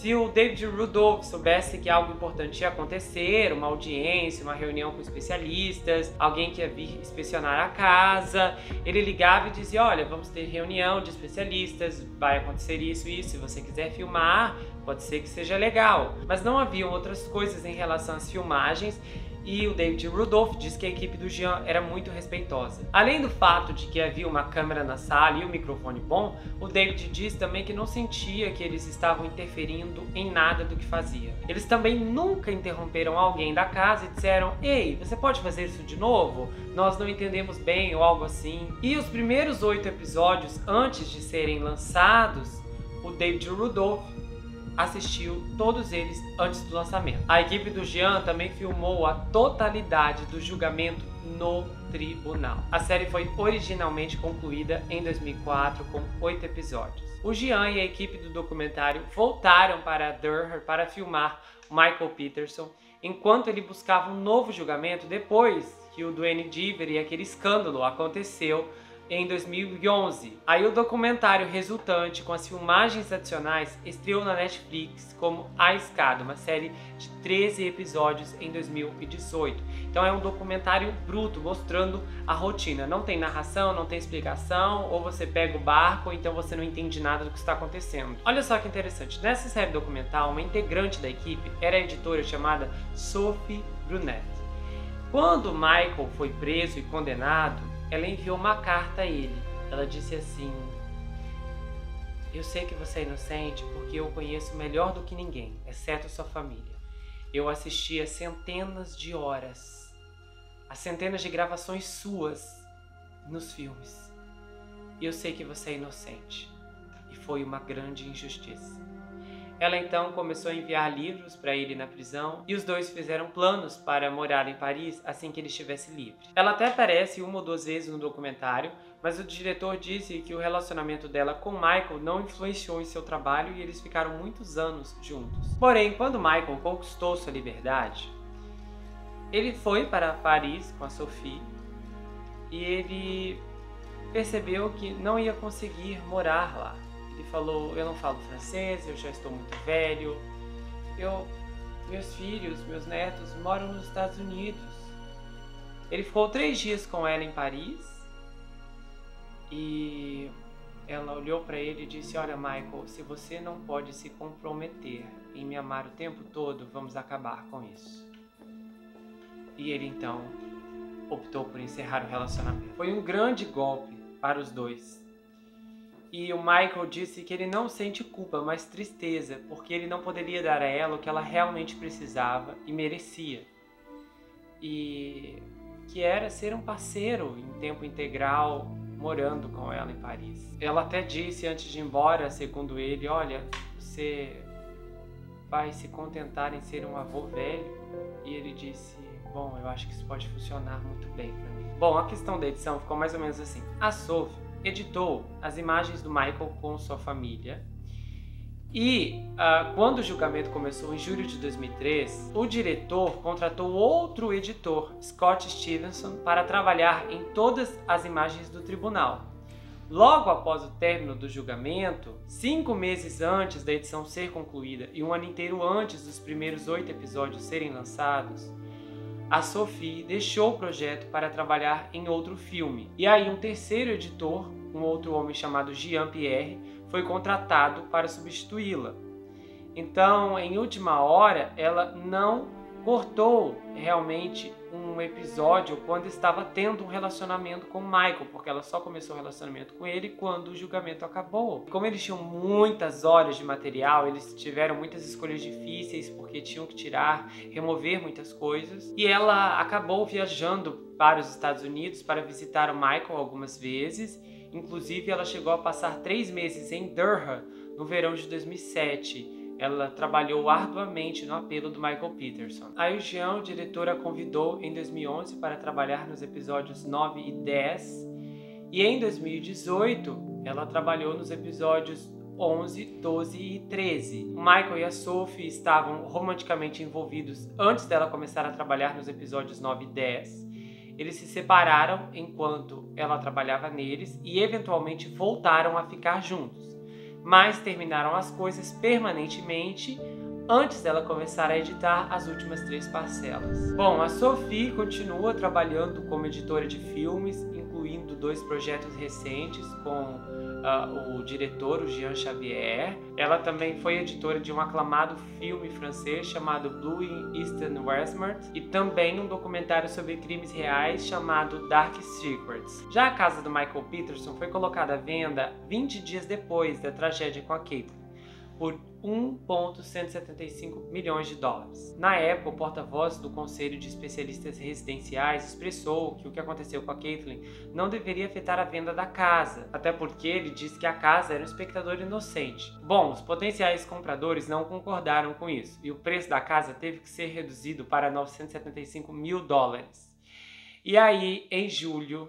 Se o David Rudolph soubesse que algo importante ia acontecer, uma audiência, uma reunião com especialistas, alguém que ia vir inspecionar a casa, ele ligava e dizia: olha, vamos ter reunião de especialistas, vai acontecer isso e isso, se você quiser filmar, pode ser que seja legal. Mas não haviam outras coisas em relação às filmagens, e o David Rudolph disse que a equipe do Jean era muito respeitosa. Além do fato de que havia uma câmera na sala e um microfone bom, o David disse também que não sentia que eles estavam interferindo em nada do que fazia. Eles também nunca interromperam alguém da casa e disseram: ei, você pode fazer isso de novo? Nós não entendemos bem ou algo assim. E os primeiros 8 episódios, antes de serem lançados, o David Rudolph assistiu todos eles antes do lançamento. A equipe do Jean também filmou a totalidade do julgamento no tribunal. A série foi originalmente concluída em 2004 com 8 episódios. O Jean e a equipe do documentário voltaram para Durham para filmar Michael Peterson enquanto ele buscava um novo julgamento depois que o Duane Deaver e aquele escândalo aconteceu em 2011. Aí o documentário resultante com as filmagens adicionais estreou na Netflix como A Escada, uma série de 13 episódios em 2018. Então é um documentário bruto, mostrando a rotina. Não tem narração, não tem explicação, ou você pega o barco, ou então você não entende nada do que está acontecendo. Olha só que interessante, nessa série documental, uma integrante da equipe era a editora chamada Sophie Brunet. Quando Michael foi preso e condenado, ela enviou uma carta a ele. Ela disse assim: eu sei que você é inocente porque eu o conheço melhor do que ninguém, exceto sua família. Eu assisti a centenas de horas, a centenas de gravações suas nos filmes. E eu sei que você é inocente. E foi uma grande injustiça. Ela então começou a enviar livros para ele na prisão e os dois fizeram planos para morar em Paris assim que ele estivesse livre. Ela até aparece 1 ou 2 vezes no documentário, mas o diretor disse que o relacionamento dela com Michael não influenciou em seu trabalho e eles ficaram muitos anos juntos. Porém, quando Michael conquistou sua liberdade, ele foi para Paris com a Sophie e ele percebeu que não ia conseguir morar lá. Ele falou: eu não falo francês, eu já estou muito velho, meus filhos, meus netos moram nos Estados Unidos. Ele ficou 3 dias com ela em Paris e ela olhou para ele e disse: olha, Michael, se você não pode se comprometer em me amar o tempo todo, vamos acabar com isso. E ele então optou por encerrar o relacionamento. Foi um grande golpe para os dois. E o Michael disse que ele não sente culpa, mas tristeza, porque ele não poderia dar a ela o que ela realmente precisava e merecia. E que era ser um parceiro em tempo integral, morando com ela em Paris. Ela até disse antes de ir embora, segundo ele: olha, você vai se contentar em ser um avô velho? E ele disse: bom, eu acho que isso pode funcionar muito bem para mim. Bom, a questão da edição ficou mais ou menos assim. A Sophie editou as imagens do Michael com sua família e quando o julgamento começou em julho de 2003, o diretor contratou outro editor, Scott Stevenson, para trabalhar em todas as imagens do tribunal. Logo após o término do julgamento, 5 meses antes da edição ser concluída e 1 ano inteiro antes dos primeiros 8 episódios serem lançados, a Sophie deixou o projeto para trabalhar em outro filme. E aí um terceiro editor, um outro homem chamado Jean-Pierre, foi contratado para substituí-la. Então, em última hora, ela não cortou realmente um episódio quando estava tendo um relacionamento com Michael, porque ela só começou o relacionamento com ele quando o julgamento acabou. Como eles tinham muitas horas de material, eles tiveram muitas escolhas difíceis porque tinham que tirar, remover muitas coisas. E ela acabou viajando para os Estados Unidos para visitar o Michael algumas vezes. Inclusive, ela chegou a passar 3 meses em Durham no verão de 2007. Ela trabalhou arduamente no apelo do Michael Peterson. Aí o Jean, o diretor, a convidou em 2011 para trabalhar nos episódios 9 e 10. E em 2018, ela trabalhou nos episódios 11, 12 e 13. O Michael e a Sophie estavam romanticamente envolvidos antes dela começar a trabalhar nos episódios 9 e 10. Eles se separaram enquanto ela trabalhava neles e eventualmente voltaram a ficar juntos. mas terminaram as coisas permanentemente antes dela começar a editar as últimas 3 parcelas. Bom, a Sophie continua trabalhando como editora de filmes, incluindo 2 projetos recentes com o diretor, o Jean Xavier. Ela também foi editora de um aclamado filme francês chamado Blue in Eastern Westmont e também um documentário sobre crimes reais chamado Dark Secrets. Já a casa do Michael Peterson foi colocada à venda 20 dias depois da tragédia com a Caitlyn, por 1,175 milhões de dólares. Na época, o porta-voz do Conselho de Especialistas Residenciais expressou que o que aconteceu com a Caitlyn não deveria afetar a venda da casa, até porque ele disse que a casa era um espectador inocente. Bom, os potenciais compradores não concordaram com isso, e o preço da casa teve que ser reduzido para 975 mil dólares. E aí, em julho,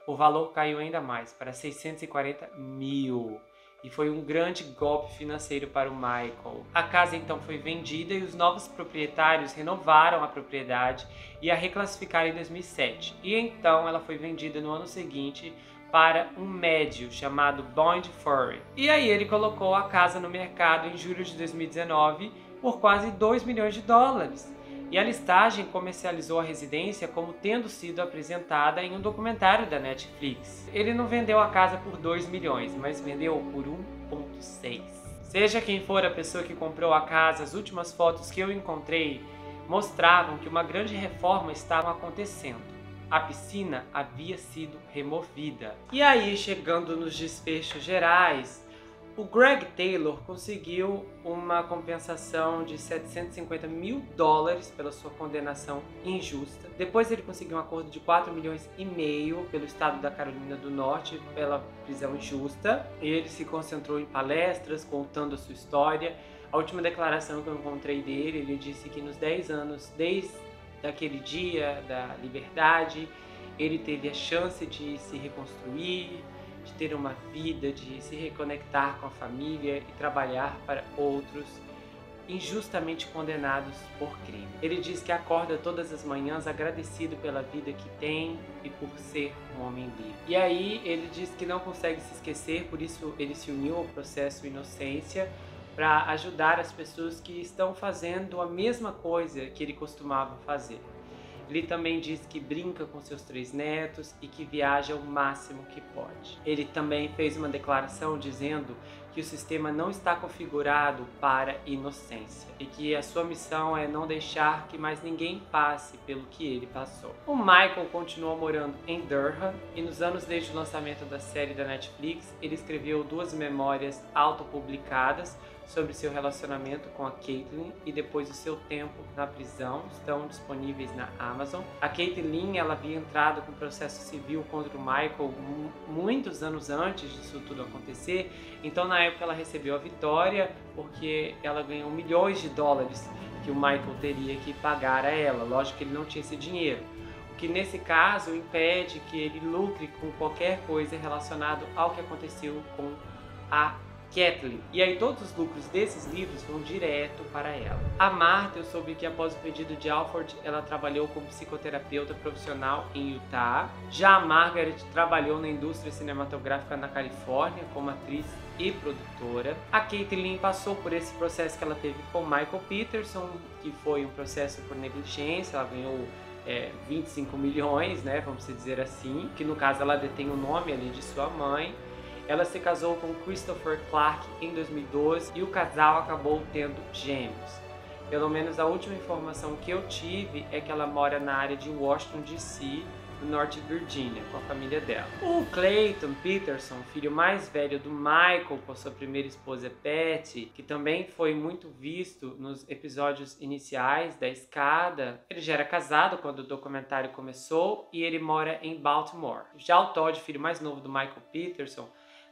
o valor caiu ainda mais, para 640 mil. E foi um grande golpe financeiro para o Michael. A casa então foi vendida e os novos proprietários renovaram a propriedade e a reclassificaram em 2007. E então ela foi vendida no ano seguinte para um médio chamado Bond Furry. E aí ele colocou a casa no mercado em julho de 2019 por quase 2 milhões de dólares. E a listagem comercializou a residência como tendo sido apresentada em um documentário da Netflix. Ele não vendeu a casa por 2 milhões, mas vendeu por 1,6. Seja quem for a pessoa que comprou a casa, as últimas fotos que eu encontrei mostravam que uma grande reforma estava acontecendo. A piscina havia sido removida. E aí, chegando nos desfechos gerais, o Greg Taylor conseguiu uma compensação de 750 mil dólares pela sua condenação injusta. Depois ele conseguiu um acordo de 4 milhões e meio pelo estado da Carolina do Norte pela prisão injusta. Ele se concentrou em palestras, contando a sua história. A última declaração que eu encontrei dele, ele disse que nos 10 anos, desde aquele dia da liberdade, ele teve a chance de se reconstruir, de ter uma vida, de se reconectar com a família e trabalhar para outros injustamente condenados por crime. Ele diz que acorda todas as manhãs agradecido pela vida que tem e por ser um homem livre. E aí ele diz que não consegue se esquecer, por isso ele se uniu ao processo Inocência para ajudar as pessoas que estão fazendo a mesma coisa que ele costumava fazer. Ele também diz que brinca com seus 3 netos e que viaja o máximo que pode. Ele também fez uma declaração dizendo que o sistema não está configurado para inocência e que a sua missão é não deixar que mais ninguém passe pelo que ele passou. O Michael continuou morando em Durham e nos anos desde o lançamento da série da Netflix, ele escreveu 2 memórias autopublicadas sobre seu relacionamento com a Caitlyn e depois o seu tempo na prisão, estão disponíveis na Amazon. A Caitlyn, ela havia entrado com processo civil contra o Michael muitos anos antes disso tudo acontecer, então na época ela recebeu a vitória porque ela ganhou milhões de dólares que o Michael teria que pagar a ela. Lógico que ele não tinha esse dinheiro, o que nesse caso impede que ele lucre com qualquer coisa relacionada ao que aconteceu com a Caitlyn. E aí todos os lucros desses livros vão direto para ela. A Martha, eu soube que após o pedido de Alford, ela trabalhou como psicoterapeuta profissional em Utah. Já a Margaret trabalhou na indústria cinematográfica na Califórnia como atriz e produtora. A Caitlyn passou por esse processo que ela teve com Michael Peterson, que foi um processo por negligência. Ela ganhou 25 milhões, né, vamos dizer assim, que no caso ela detém o nome ali de sua mãe. Ela se casou com Christopher Clark em 2012 e o casal acabou tendo gêmeos. Pelo menos a última informação que eu tive é que ela mora na área de Washington, D.C., no norte de Virgínia, com a família dela. O Clayton Peterson, filho mais velho do Michael com sua primeira esposa Patty, que também foi muito visto nos episódios iniciais da Escada, ele já era casado quando o documentário começou e ele mora em Baltimore. Já o Todd, filho mais novo do Michael Peterson,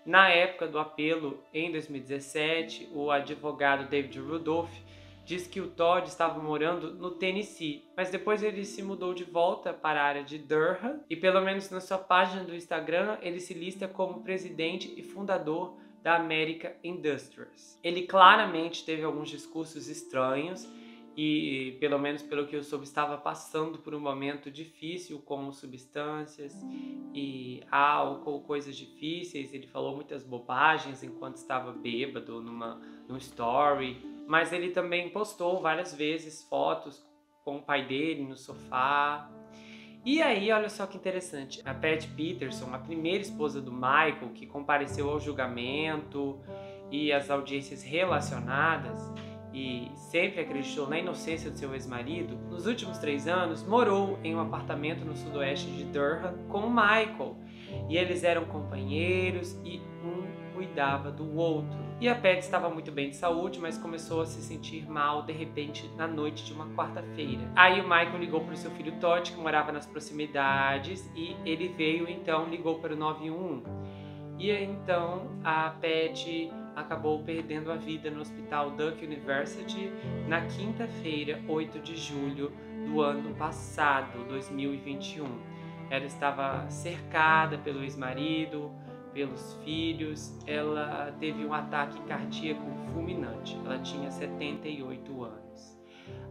na época do apelo, em 2017, o advogado David Rudolph diz que o Todd estava morando no Tennessee, mas depois ele se mudou de volta para a área de Durham e, pelo menos na sua página do Instagram, ele se lista como presidente e fundador da American Industries. Ele claramente teve alguns discursos estranhos e, pelo menos pelo que eu soube, estava passando por um momento difícil com substâncias e álcool, coisas difíceis. Ele falou muitas bobagens enquanto estava bêbado num story, mas ele também postou várias vezes fotos com o pai dele no sofá. E aí, olha só que interessante, a Pat Peterson, a primeira esposa do Michael, que compareceu ao julgamento e às audiências relacionadas, e sempre acreditou na inocência do seu ex-marido, nos últimos 3 anos morou em um apartamento no sudoeste de Durham com o Michael. E eles eram companheiros e um cuidava do outro. E a Pat estava muito bem de saúde, mas começou a se sentir mal de repente na noite de uma quarta-feira. Aí o Michael ligou para o seu filho Todd, que morava nas proximidades, e ele veio então, ligou para o 911. E então a Pat acabou perdendo a vida no Hospital Duke University na quinta-feira, 8 de julho do ano passado, 2021. Ela estava cercada pelo ex-marido, pelos filhos. Ela teve um ataque cardíaco fulminante. Ela tinha 78 anos.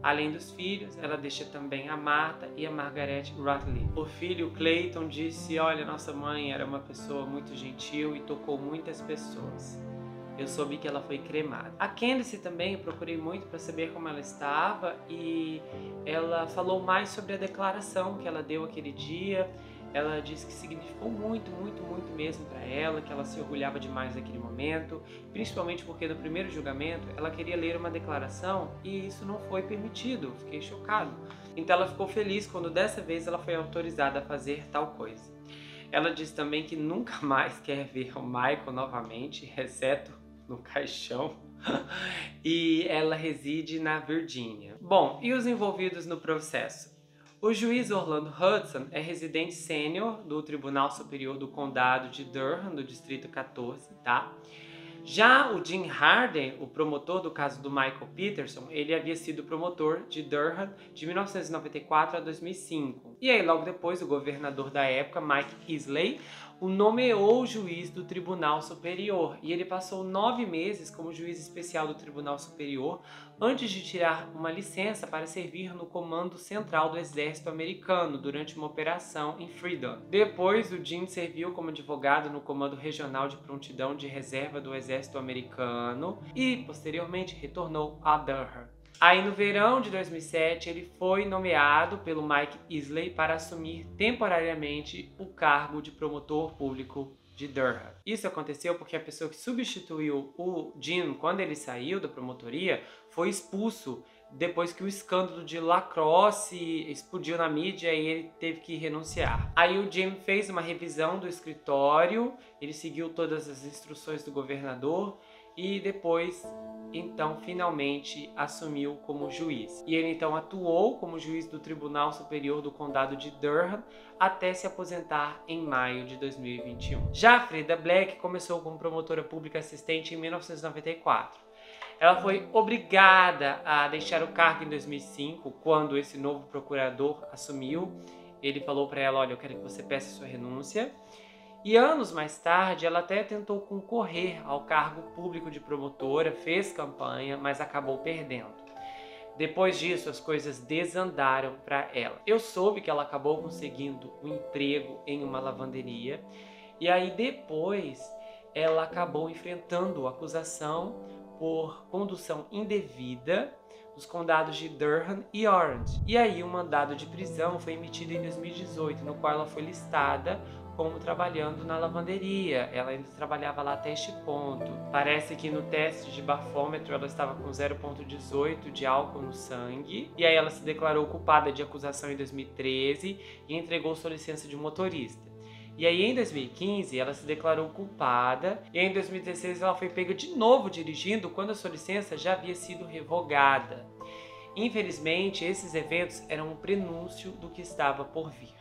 Além dos filhos, ela deixa também a Martha e a Margaret Rutley. O filho Clayton disse: olha, nossa mãe era uma pessoa muito gentil e tocou muitas pessoas. Eu soube que ela foi cremada. A Candace também, eu procurei muito para saber como ela estava, e ela falou mais sobre a declaração que ela deu aquele dia. Ela disse que significou muito, muito, muito mesmo para ela, que ela se orgulhava demais daquele momento, principalmente porque no primeiro julgamento ela queria ler uma declaração e isso não foi permitido. Fiquei chocado. Então ela ficou feliz quando dessa vez ela foi autorizada a fazer tal coisa. Ela disse também que nunca mais quer ver o Michael novamente, exceto no caixão, e ela reside na Virgínia. Bom, e os envolvidos no processo? O juiz Orlando Hudson é residente sênior do Tribunal Superior do Condado de Durham, do Distrito 14, tá? Já o Jim Harden, o promotor do caso do Michael Peterson, ele havia sido promotor de Durham de 1994 a 2005. E aí, logo depois, o governador da época, Mike Easley, o nomeou juiz do Tribunal Superior. E ele passou 9 meses como juiz especial do Tribunal Superior antes de tirar uma licença para servir no Comando Central do Exército Americano durante uma operação em Freedom. Depois, o Jim serviu como advogado no Comando Regional de Prontidão de Reserva do Exército Americano e, posteriormente, retornou a Durham. Aí, no verão de 2007, ele foi nomeado pelo Mike Easley para assumir temporariamente o cargo de promotor público de Durham. Isso aconteceu porque a pessoa que substituiu o Jim quando ele saiu da promotoria foi expulso depois que o escândalo de lacrosse explodiu na mídia e ele teve que renunciar. Aí o Jim fez uma revisão do escritório, ele seguiu todas as instruções do governador e depois, então, finalmente assumiu como juiz. E ele então atuou como juiz do Tribunal Superior do Condado de Durham até se aposentar em maio de 2021. Já Freda Black começou como promotora pública assistente em 1994. Ela foi obrigada a deixar o cargo em 2005, quando esse novo procurador assumiu. Ele falou para ela: olha, eu quero que você peça sua renúncia. E anos mais tarde, ela até tentou concorrer ao cargo público de promotora, fez campanha, mas acabou perdendo. Depois disso, as coisas desandaram para ela. Eu soube que ela acabou conseguindo um emprego em uma lavanderia, e aí depois ela acabou enfrentando acusação por condução indevida nos condados de Durham e Orange. E aí um mandado de prisão foi emitido em 2018, no qual ela foi listada como trabalhando na lavanderia. Ela ainda trabalhava lá até este ponto. Parece que no teste de bafômetro ela estava com 0,18 de álcool no sangue. E aí ela se declarou culpada de acusação em 2013 e entregou sua licença de motorista. E aí em 2015 ela se declarou culpada e em 2016 ela foi pega de novo dirigindo quando a sua licença já havia sido revogada. Infelizmente, esses eventos eram um prenúncio do que estava por vir.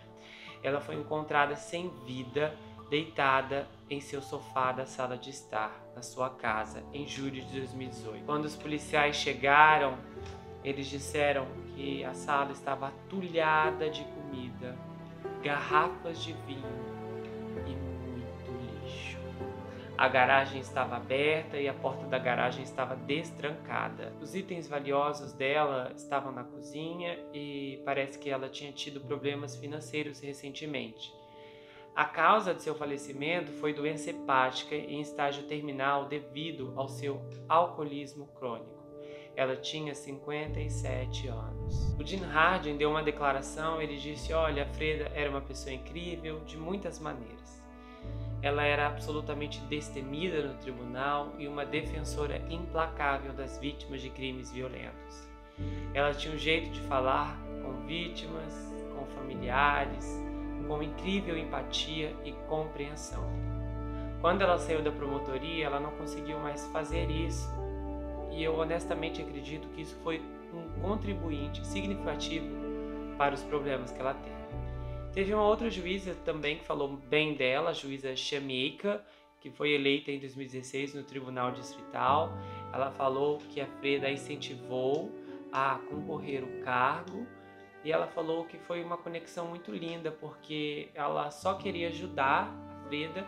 Ela foi encontrada sem vida, deitada em seu sofá da sala de estar, na sua casa, em julho de 2018. Quando os policiais chegaram, eles disseram que a sala estava atulhada de comida, garrafas de vinho e muito lixo. A garagem estava aberta e a porta da garagem estava destrancada. Os itens valiosos dela estavam na cozinha e parece que ela tinha tido problemas financeiros recentemente. A causa de seu falecimento foi doença hepática em estágio terminal devido ao seu alcoolismo crônico. Ela tinha 57 anos. O Dean Harding deu uma declaração, ele disse: olha, a Freda era uma pessoa incrível de muitas maneiras. Ela era absolutamente destemida no tribunal e uma defensora implacável das vítimas de crimes violentos. Ela tinha um jeito de falar com vítimas, com familiares, com incrível empatia e compreensão. Quando ela saiu da promotoria, ela não conseguiu mais fazer isso. E eu honestamente acredito que isso foi um contribuinte significativo para os problemas que ela teve. Teve uma outra juíza também que falou bem dela, a juíza Shamieka, que foi eleita em 2016 no Tribunal Distrital. Ela falou que a Freda a incentivou a concorrer ao cargo e ela falou que foi uma conexão muito linda, porque ela só queria ajudar a Freda,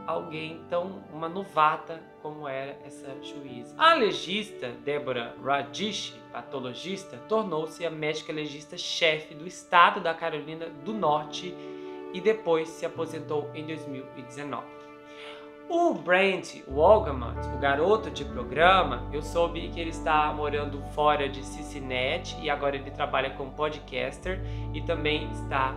alguém tão, uma novata como era essa juíza. A legista Deborah Radish, patologista, tornou-se a médica legista-chefe do estado da Carolina do Norte e depois se aposentou em 2019. O Brent Wolgamott, o garoto de programa, eu soube que ele está morando fora de Cincinnati e agora ele trabalha como podcaster e também está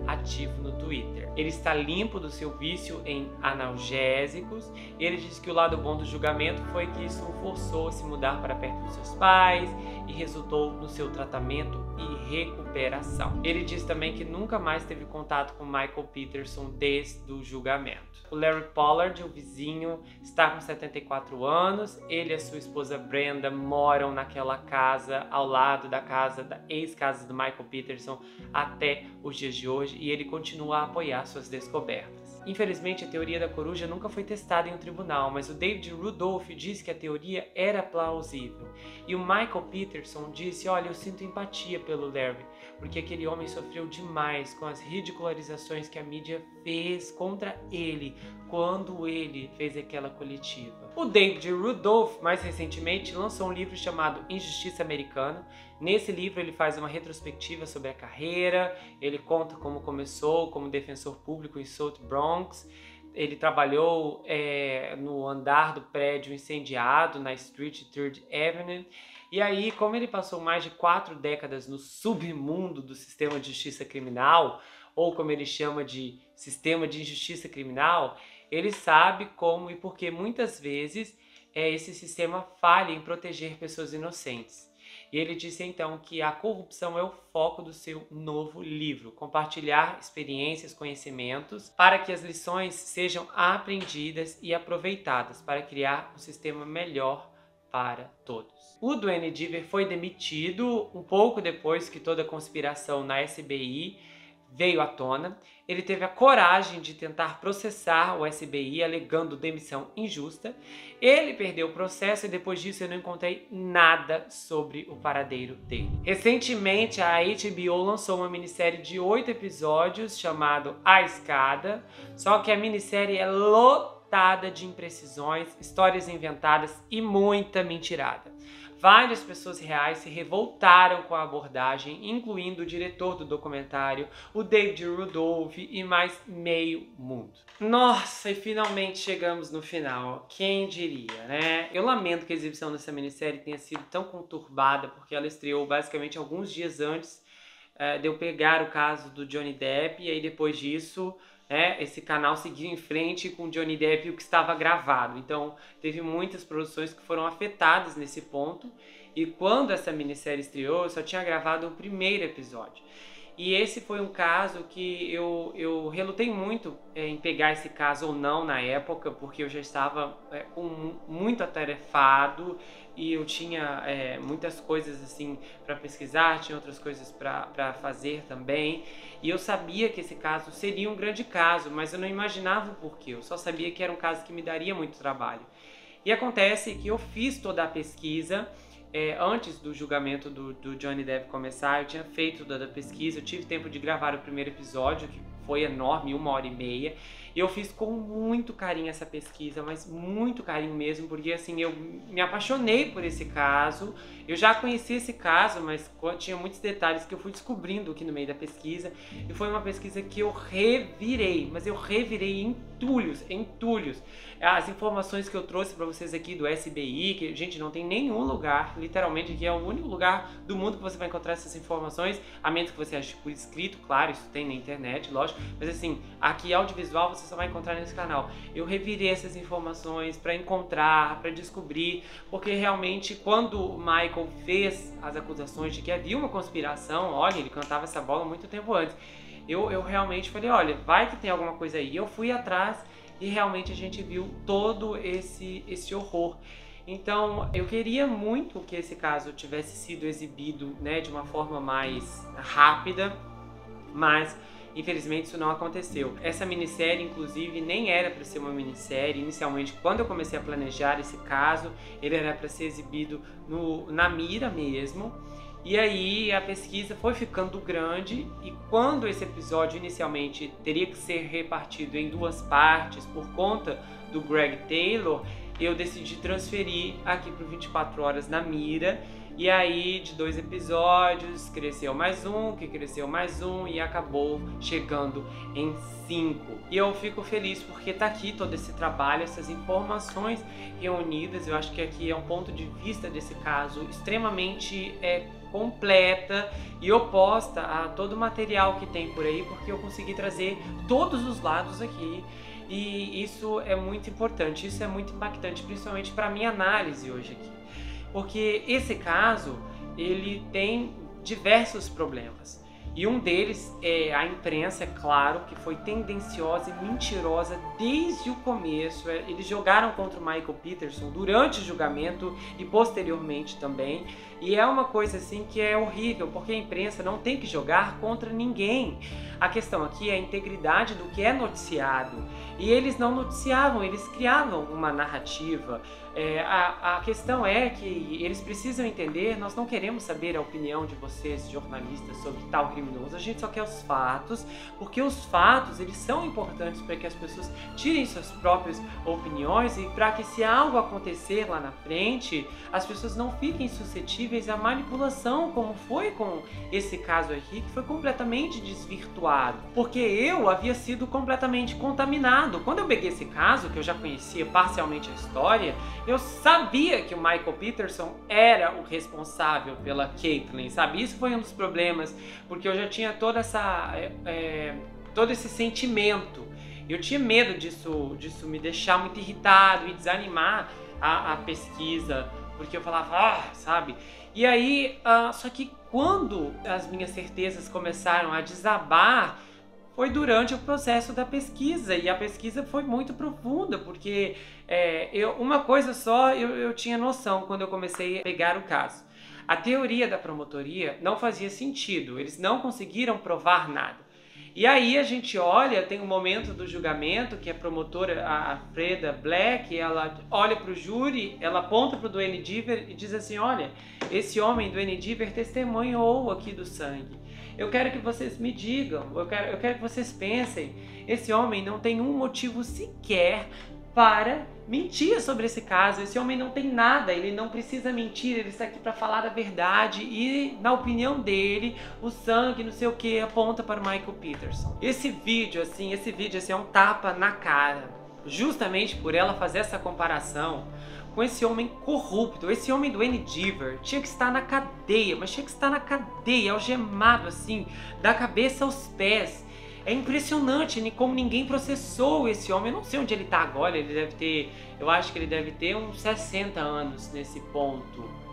ativo no Twitter. Ele está limpo do seu vício em analgésicos e ele diz que o lado bom do julgamento foi que isso o forçou a se mudar para perto dos seus pais e resultou no seu tratamento e recuperação. Ele diz também que nunca mais teve contato com Michael Peterson desde o julgamento. O Larry Pollard, o vizinho, está com 74 anos. Ele e a sua esposa Brenda moram naquela casa ao lado da casa, da ex-casa do Michael Peterson até os dias de hoje e ele continua a apoiar suas descobertas. Infelizmente, a teoria da coruja nunca foi testada em um tribunal, mas o David Rudolph disse que a teoria era plausível. E o Michael Peterson disse: olha, eu sinto empatia pelo Larry, porque aquele homem sofreu demais com as ridicularizações que a mídia fez contra ele quando ele fez aquela coletiva. O David Rudolph, mais recentemente, lançou um livro chamado Injustiça Americana. Nesse livro ele faz uma retrospectiva sobre a carreira, ele conta como começou como defensor público em South Bronx. Ele trabalhou no andar do prédio incendiado na Street 3rd Avenue. E aí, como ele passou mais de 4 décadas no submundo do sistema de justiça criminal, ou como ele chama de sistema de injustiça criminal, ele sabe como e por que muitas vezes esse sistema falha em proteger pessoas inocentes. E ele disse então que a corrupção é o foco do seu novo livro, compartilhar experiências, conhecimentos, para que as lições sejam aprendidas e aproveitadas para criar um sistema melhor para todos. O Duane Deaver foi demitido um pouco depois que toda a conspiração na SBI veio à tona. Ele teve a coragem de tentar processar o SBI alegando demissão injusta. Ele perdeu o processo e depois disso eu não encontrei nada sobre o paradeiro dele. Recentemente a HBO lançou uma minissérie de 8 episódios chamado A Escada, só que a minissérie é lotada de imprecisões, histórias inventadas e muita mentirada. Várias pessoas reais se revoltaram com a abordagem, incluindo o diretor do documentário, o David Rudolph e mais meio mundo. Nossa, e finalmente chegamos no final. Quem diria, né? Eu lamento que a exibição dessa minissérie tenha sido tão conturbada, porque ela estreou basicamente alguns dias antes de eu pegar o caso do Johnny Depp, e aí depois disso esse canal seguiu em frente com Johnny Depp e o que estava gravado. Então teve muitas produções que foram afetadas nesse ponto. E quando essa minissérie estreou, eu só tinha gravado o primeiro episódio. E esse foi um caso que eu relutei muito em pegar esse caso ou não na época, porque eu já estava muito atarefado e eu tinha muitas coisas assim para pesquisar, tinha outras coisas para fazer também. E eu sabia que esse caso seria um grande caso, mas eu não imaginava o porquê. Eu só sabia que era um caso que me daria muito trabalho. E acontece que eu fiz toda a pesquisa. Antes do julgamento do Johnny Depp começar, eu tinha feito toda a pesquisa, eu tive tempo de gravar o primeiro episódio, que foi enorme, 1h30. E eu fiz com muito carinho essa pesquisa, mas muito carinho mesmo, porque assim, eu me apaixonei por esse caso. Eu já conhecia esse caso, mas tinha muitos detalhes que eu fui descobrindo aqui no meio da pesquisa. E foi uma pesquisa que eu revirei, mas eu revirei em entulhos. As informações que eu trouxe para vocês aqui do SBI, que, gente, não tem nenhum lugar, literalmente aqui é o único lugar do mundo que você vai encontrar essas informações, a menos que você ache por escrito, claro, isso tem na internet, lógico, mas assim, aqui audiovisual você só vai encontrar nesse canal. Eu revirei essas informações para encontrar, para descobrir, porque realmente quando o Michael fez as acusações de que havia uma conspiração, olha, ele cantava essa bola muito tempo antes, eu realmente falei, olha, vai que tem alguma coisa aí. Eu fui atrás e realmente a gente viu todo esse horror. Então, eu queria muito que esse caso tivesse sido exibido, né, de uma forma mais rápida, mas infelizmente isso não aconteceu. Essa minissérie, inclusive, nem era para ser uma minissérie. Inicialmente, quando eu comecei a planejar esse caso, ele era para ser exibido na Mira mesmo. E aí a pesquisa foi ficando grande e quando esse episódio inicialmente teria que ser repartido em 2 partes por conta do Greg Taylor, eu decidi transferir aqui para 24 horas na Mira. E aí de 2 episódios cresceu mais um, que cresceu mais um e acabou chegando em 5. E eu fico feliz porque tá aqui todo esse trabalho, essas informações reunidas. Eu acho que aqui é um ponto de vista desse caso extremamente completa e oposta a todo o material que tem por aí, porque eu consegui trazer todos os lados aqui. E isso é muito importante, isso é muito impactante, principalmente para minha análise hoje aqui. Porque esse caso, ele tem diversos problemas. E um deles é a imprensa, é claro, que foi tendenciosa e mentirosa desde o começo. Eles jogaram contra o Michael Peterson durante o julgamento e posteriormente também. E é uma coisa assim que é horrível, porque a imprensa não tem que jogar contra ninguém. A questão aqui é a integridade do que é noticiado. E eles não noticiavam, eles criavam uma narrativa. A questão é que eles precisam entender, nós não queremos saber a opinião de vocês, jornalistas, sobre tal criminoso, a gente só quer os fatos, porque os fatos, eles são importantes para que as pessoas tirem suas próprias opiniões e para que se algo acontecer lá na frente, as pessoas não fiquem suscetíveis à manipulação, como foi com esse caso aqui, que foi completamente desvirtuado, porque eu havia sido completamente contaminado. Quando eu peguei esse caso, que eu já conhecia parcialmente a história, eu sabia que o Michael Peterson era o responsável pela Caitlyn, sabe? Isso foi um dos problemas, porque eu já tinha todo esse sentimento. Eu tinha medo disso me deixar muito irritado e desanimar a pesquisa, porque eu falava, sabe? E aí, só que quando as minhas certezas começaram a desabar, foi durante o processo da pesquisa, e a pesquisa foi muito profunda, porque uma coisa só eu tinha noção quando eu comecei a pegar o caso. A teoria da promotoria não fazia sentido, eles não conseguiram provar nada. E aí a gente olha, tem um momento do julgamento que a promotora, a Freda Black, ela olha para o júri, ela aponta para o Duane Deaver e diz assim, olha, esse homem, Duane Deaver, testemunhou aqui do sangue. Eu quero que vocês me digam, eu quero que vocês pensem, esse homem não tem um motivo sequer para mentir sobre esse caso. Esse homem não tem nada, ele não precisa mentir, ele está aqui para falar a verdade e, na opinião dele, o sangue, não sei o que, aponta para o Michael Peterson. Esse vídeo é um tapa na cara, justamente por ela fazer essa comparação com esse homem corrupto. Esse homem do Duane Deaver tinha que estar na cadeia, mas tinha que estar na cadeia, algemado assim, da cabeça aos pés. É impressionante como ninguém processou esse homem. Eu não sei onde ele está agora, ele deve ter, eu acho que ele deve ter uns 60 anos nesse ponto.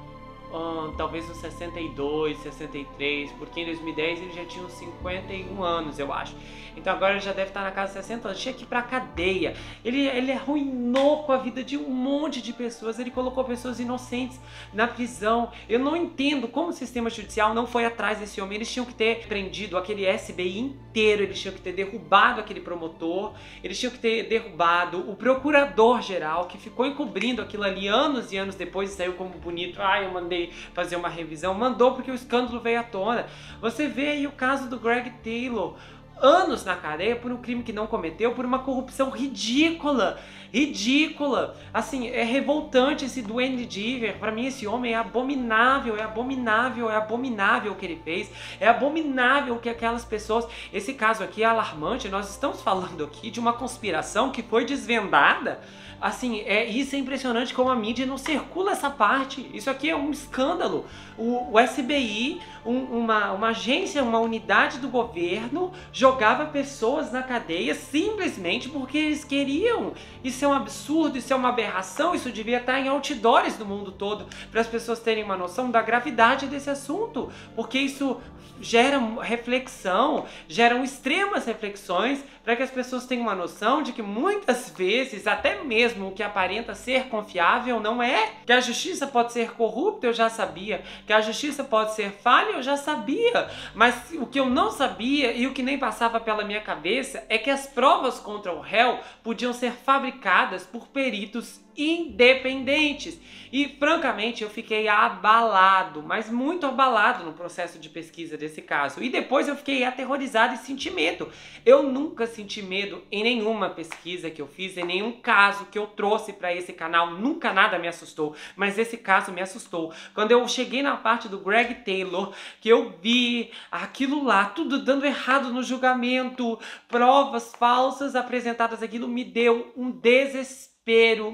Talvez uns 62, 63, porque em 2010 ele já tinha uns 51 anos, eu acho. Então agora ele já deve estar na casa de 60 anos, tinha que ir pra cadeia. Ele arruinou com a vida de um monte de pessoas, ele colocou pessoas inocentes na prisão. Eu não entendo como o sistema judicial não foi atrás desse homem. Eles tinham que ter prendido aquele SBI inteiro, eles tinham que ter derrubado aquele promotor, eles tinham que ter derrubado o procurador-geral, que ficou encobrindo aquilo ali anos e anos depois e saiu como bonito. Eu mandei fazer uma revisão, mandou porque o escândalo veio à tona. Você vê aí o caso do Greg Taylor, anos na cadeia por um crime que não cometeu, por uma corrupção ridícula. Ridícula. Assim, é revoltante esse Duane Deaver. Pra mim, esse homem é abominável, é abominável, é abominável o que ele fez. É abominável que aquelas pessoas... Esse caso aqui é alarmante. Nós estamos falando aqui de uma conspiração que foi desvendada. Assim, isso é impressionante como a mídia não circula essa parte. Isso aqui é um escândalo. O SBI, uma agência, uma unidade do governo, jogava pessoas na cadeia simplesmente porque eles queriam. Isso é um absurdo, isso é uma aberração, isso devia estar em outdoors do mundo todo para as pessoas terem uma noção da gravidade desse assunto. Porque isso gera reflexão, geram extremas reflexões para que as pessoas tenham uma noção de que muitas vezes, até mesmo o que aparenta ser confiável não é. Que a justiça pode ser corrupta, eu já sabia. Que a justiça pode ser falha, eu já sabia. Mas o que eu não sabia e o que nem passava pela minha cabeça é que as provas contra o réu podiam ser fabricadas por peritos independentes. E francamente eu fiquei abalado, mas muito abalado no processo de pesquisa desse caso. E depois eu fiquei aterrorizado e senti medo. Eu nunca senti medo em nenhuma pesquisa que eu fiz, em nenhum caso que eu trouxe para esse canal. Nunca nada me assustou, mas esse caso me assustou. Quando eu cheguei na parte do Greg Taylor, que eu vi aquilo lá, tudo dando errado no julgamento, provas falsas apresentadas, aquilo me deu um desespero.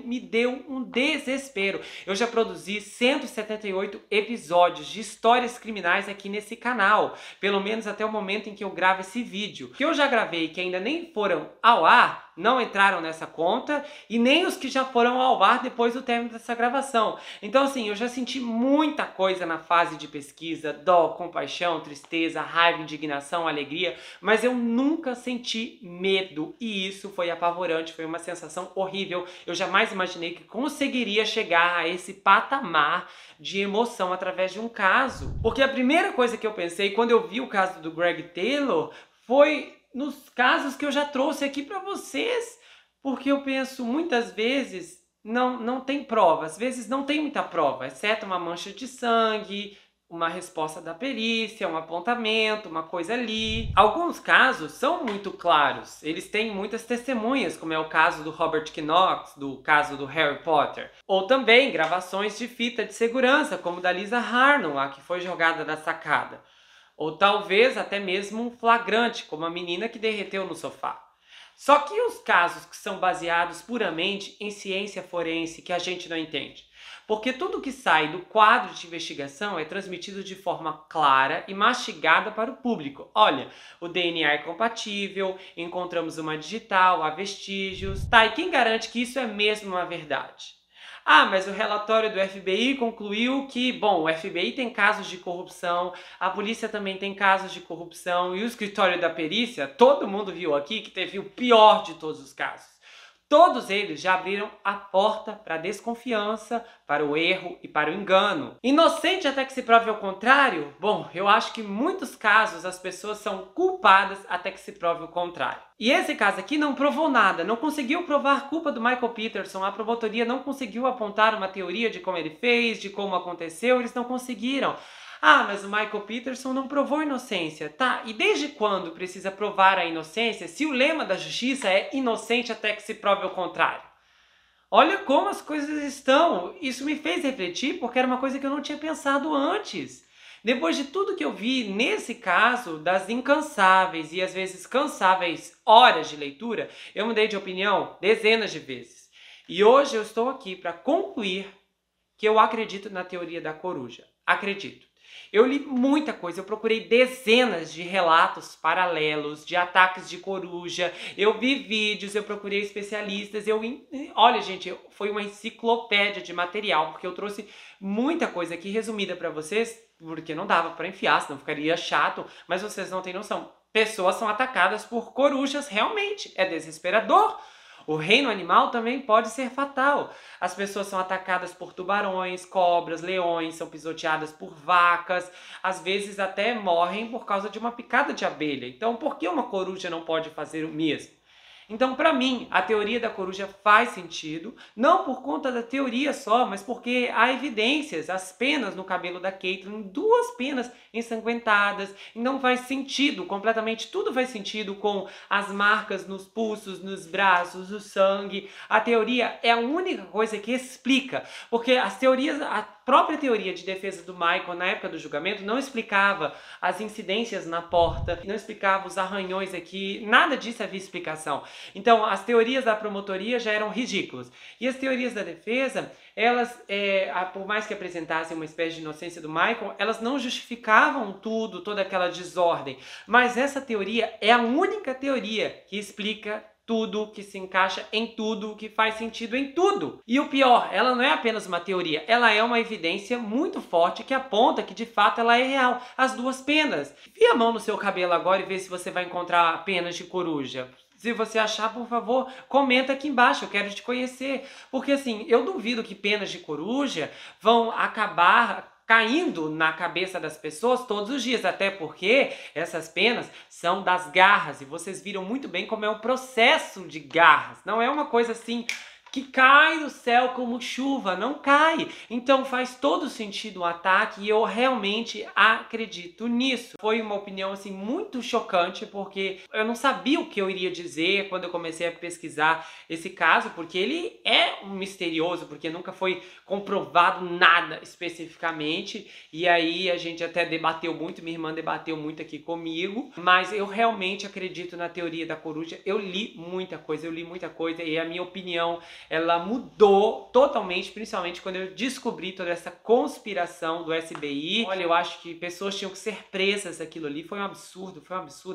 Me deu um desespero. Eu já produzi 178 episódios de histórias criminais aqui nesse canal, pelo menos até o momento em que eu gravo esse vídeo. Que eu já gravei que ainda nem foram ao ar, não entraram nessa conta, e nem os que já foram ao ar depois do término dessa gravação. Então assim, eu já senti muita coisa na fase de pesquisa, dó, compaixão, tristeza, raiva, indignação, alegria, mas eu nunca senti medo, e isso foi apavorante, foi uma sensação horrível. Eu jamais imaginei que conseguiria chegar a esse patamar de emoção através de um caso. Porque a primeira coisa que eu pensei quando eu vi o caso do Greg Taylor foi nos casos que eu já trouxe aqui para vocês. Porque eu penso, muitas vezes não tem prova, às vezes não tem muita prova, exceto uma mancha de sangue, uma resposta da perícia, um apontamento, uma coisa ali. Alguns casos são muito claros, eles têm muitas testemunhas, como é o caso do Robert Knox, do caso do Harry Potter. Ou também gravações de fita de segurança, como da Lisa Harnon, a que foi jogada da sacada. Ou talvez até mesmo um flagrante, como a menina que derreteu no sofá. Só que os casos que são baseados puramente em ciência forense, que a gente não entende. Porque tudo que sai do quadro de investigação é transmitido de forma clara e mastigada para o público. Olha, o DNA é compatível, encontramos uma digital, há vestígios. Tá, e quem garante que isso é mesmo uma verdade? Ah, mas o relatório do FBI concluiu que, bom, o FBI tem casos de corrupção, a polícia também tem casos de corrupção, e o escritório da perícia, todo mundo viu aqui que teve o pior de todos os casos. Todos eles já abriram a porta para a desconfiança, para o erro e para o engano. Inocente até que se prove ao contrário? Bom, eu acho que em muitos casos as pessoas são culpadas até que se prove o contrário. E esse caso aqui não provou nada, não conseguiu provar a culpa do Michael Peterson, a promotoria não conseguiu apontar uma teoria de como ele fez, de como aconteceu, eles não conseguiram. Ah, mas o Michael Peterson não provou inocência. Tá, e desde quando precisa provar a inocência se o lema da justiça é inocente até que se prove o contrário? Olha como as coisas estão. Isso me fez refletir porque era uma coisa que eu não tinha pensado antes. Depois de tudo que eu vi nesse caso, das incansáveis e às vezes cansáveis horas de leitura, eu mudei de opinião dezenas de vezes. E hoje eu estou aqui para concluir que eu acredito na teoria da coruja. Acredito. Eu li muita coisa, eu procurei dezenas de relatos paralelos, de ataques de coruja, eu vi vídeos, eu procurei especialistas, olha gente, foi uma enciclopédia de material, porque eu trouxe muita coisa aqui resumida para vocês, porque não dava para enfiar, senão ficaria chato, mas vocês não têm noção. Pessoas são atacadas por corujas, realmente, é desesperador. O reino animal também pode ser fatal. As pessoas são atacadas por tubarões, cobras, leões, são pisoteadas por vacas, às vezes até morrem por causa de uma picada de abelha. Então, por que uma coruja não pode fazer o mesmo? Então, para mim, a teoria da coruja faz sentido, não por conta da teoria só, mas porque há evidências, as penas no cabelo da Caitlyn, 2 penas ensanguentadas, então faz sentido, completamente tudo faz sentido com as marcas nos pulsos, nos braços, o sangue. A teoria é a única coisa que explica, porque as teorias, a própria teoria de defesa do Michael na época do julgamento não explicava as incidências na porta, não explicava os arranhões aqui, nada disso havia explicação. Então, as teorias da promotoria já eram ridículas. E as teorias da defesa, elas, por mais que apresentassem uma espécie de inocência do Michael, elas não justificavam tudo, toda aquela desordem. Mas essa teoria é a única teoria que explica tudo, que se encaixa em tudo, que faz sentido em tudo. E o pior, ela não é apenas uma teoria, ela é uma evidência muito forte que aponta que de fato ela é real. As 2 penas. Enfia a mão no seu cabelo agora e vê se você vai encontrar penas de coruja. Se você achar, por favor, comenta aqui embaixo, eu quero te conhecer. Porque assim, eu duvido que penas de coruja vão acabar caindo na cabeça das pessoas todos os dias, até porque essas penas são das garras, e vocês viram muito bem como é o processo de garras, não é uma coisa assim que cai do céu como chuva, não cai. Então faz todo sentido o ataque e eu realmente acredito nisso. Foi uma opinião assim muito chocante porque eu não sabia o que eu iria dizer quando eu comecei a pesquisar esse caso, porque ele é um misterioso, porque nunca foi comprovado nada especificamente, e aí a gente até debateu muito, minha irmã debateu muito aqui comigo, mas eu realmente acredito na teoria da coruja. Eu li muita coisa e a minha opinião ela mudou totalmente, principalmente quando eu descobri toda essa conspiração do SBI. Olha, eu acho que pessoas tinham que ser presas aquilo ali, foi um absurdo,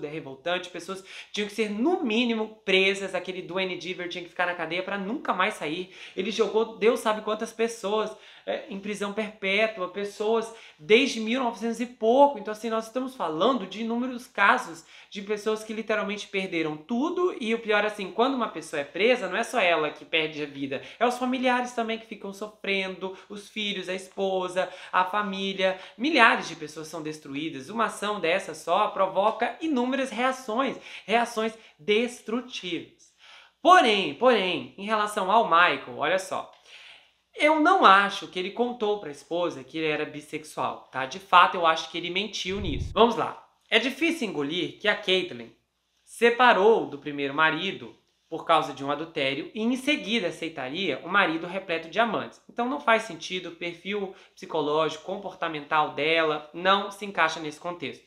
é revoltante. Pessoas tinham que ser, no mínimo, presas. Aquele Duane Deaver tinha que ficar na cadeia para nunca mais sair. Ele jogou Deus sabe quantas pessoas em prisão perpétua, pessoas desde 1900 e pouco. Então assim, nós estamos falando de inúmeros casos de pessoas que literalmente perderam tudo, e o pior assim, quando uma pessoa é presa, não é só ela que perde a vida, é os familiares também que ficam sofrendo, os filhos, a esposa, a família, milhares de pessoas são destruídas. Uma ação dessa só provoca inúmeras reações destrutivas. Porém, em relação ao Michael, olha só, eu não acho que ele contou para a esposa que ele era bissexual, tá? De fato, eu acho que ele mentiu nisso. Vamos lá. É difícil engolir que a Caitlyn separou do primeiro marido por causa de um adultério e em seguida aceitaria um marido repleto de amantes. Então não faz sentido, o perfil psicológico, comportamental dela não se encaixa nesse contexto.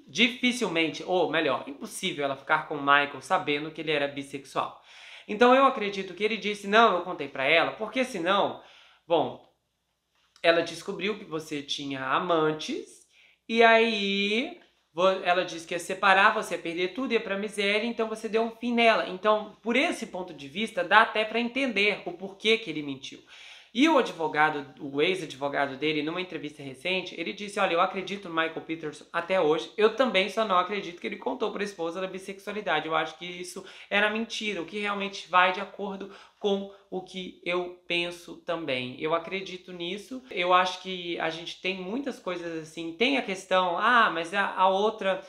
Dificilmente, ou melhor, impossível ela ficar com o Michael sabendo que ele era bissexual. Então eu acredito que ele disse, não, eu contei pra ela, porque senão, bom, ela descobriu que você tinha amantes, e aí ela disse que ia separar, você ia perder tudo, ia pra miséria, então você deu um fim nela. Então, por esse ponto de vista, dá até pra entender o porquê que ele mentiu. E o advogado, o ex-advogado dele, numa entrevista recente, ele disse, olha, eu acredito no Michael Peterson até hoje, eu também só não acredito que ele contou para a esposa da bissexualidade. Eu acho que isso era mentira, o que realmente vai de acordo com o que eu penso também. Eu acredito nisso, eu acho que a gente tem muitas coisas assim, tem a questão, mas a outra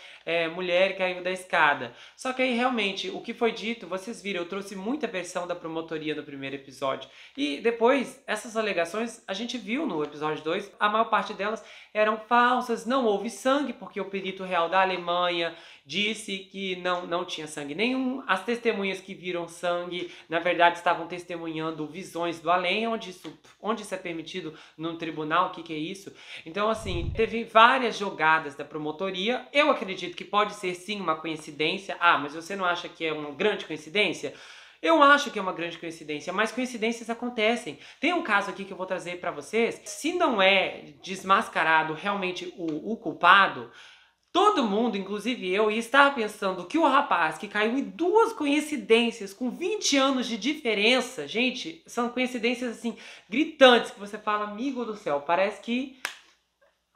mulher caiu da escada. Só que aí realmente, o que foi dito, vocês viram, eu trouxe muita versão da promotoria no primeiro episódio. E depois, essas alegações, a gente viu no episódio 2, a maior parte delas eram falsas, não houve sangue, porque o perito real da Alemanha disse que não tinha sangue nenhum. As testemunhas que viram sangue, na verdade, estavam testemunhando visões do além, onde isso é permitido num tribunal, o que é isso? Então, assim, teve várias jogadas da promotoria. Eu acredito que pode ser sim uma coincidência. Mas você não acha que é uma grande coincidência? Eu acho que é uma grande coincidência, mas coincidências acontecem. Tem um caso aqui que eu vou trazer para vocês. Se não é desmascarado realmente o culpado, todo mundo, inclusive eu, ia estar pensando que o rapaz que caiu em 2 coincidências com 20 anos de diferença, gente, são coincidências assim gritantes que você fala, amigo do céu, parece que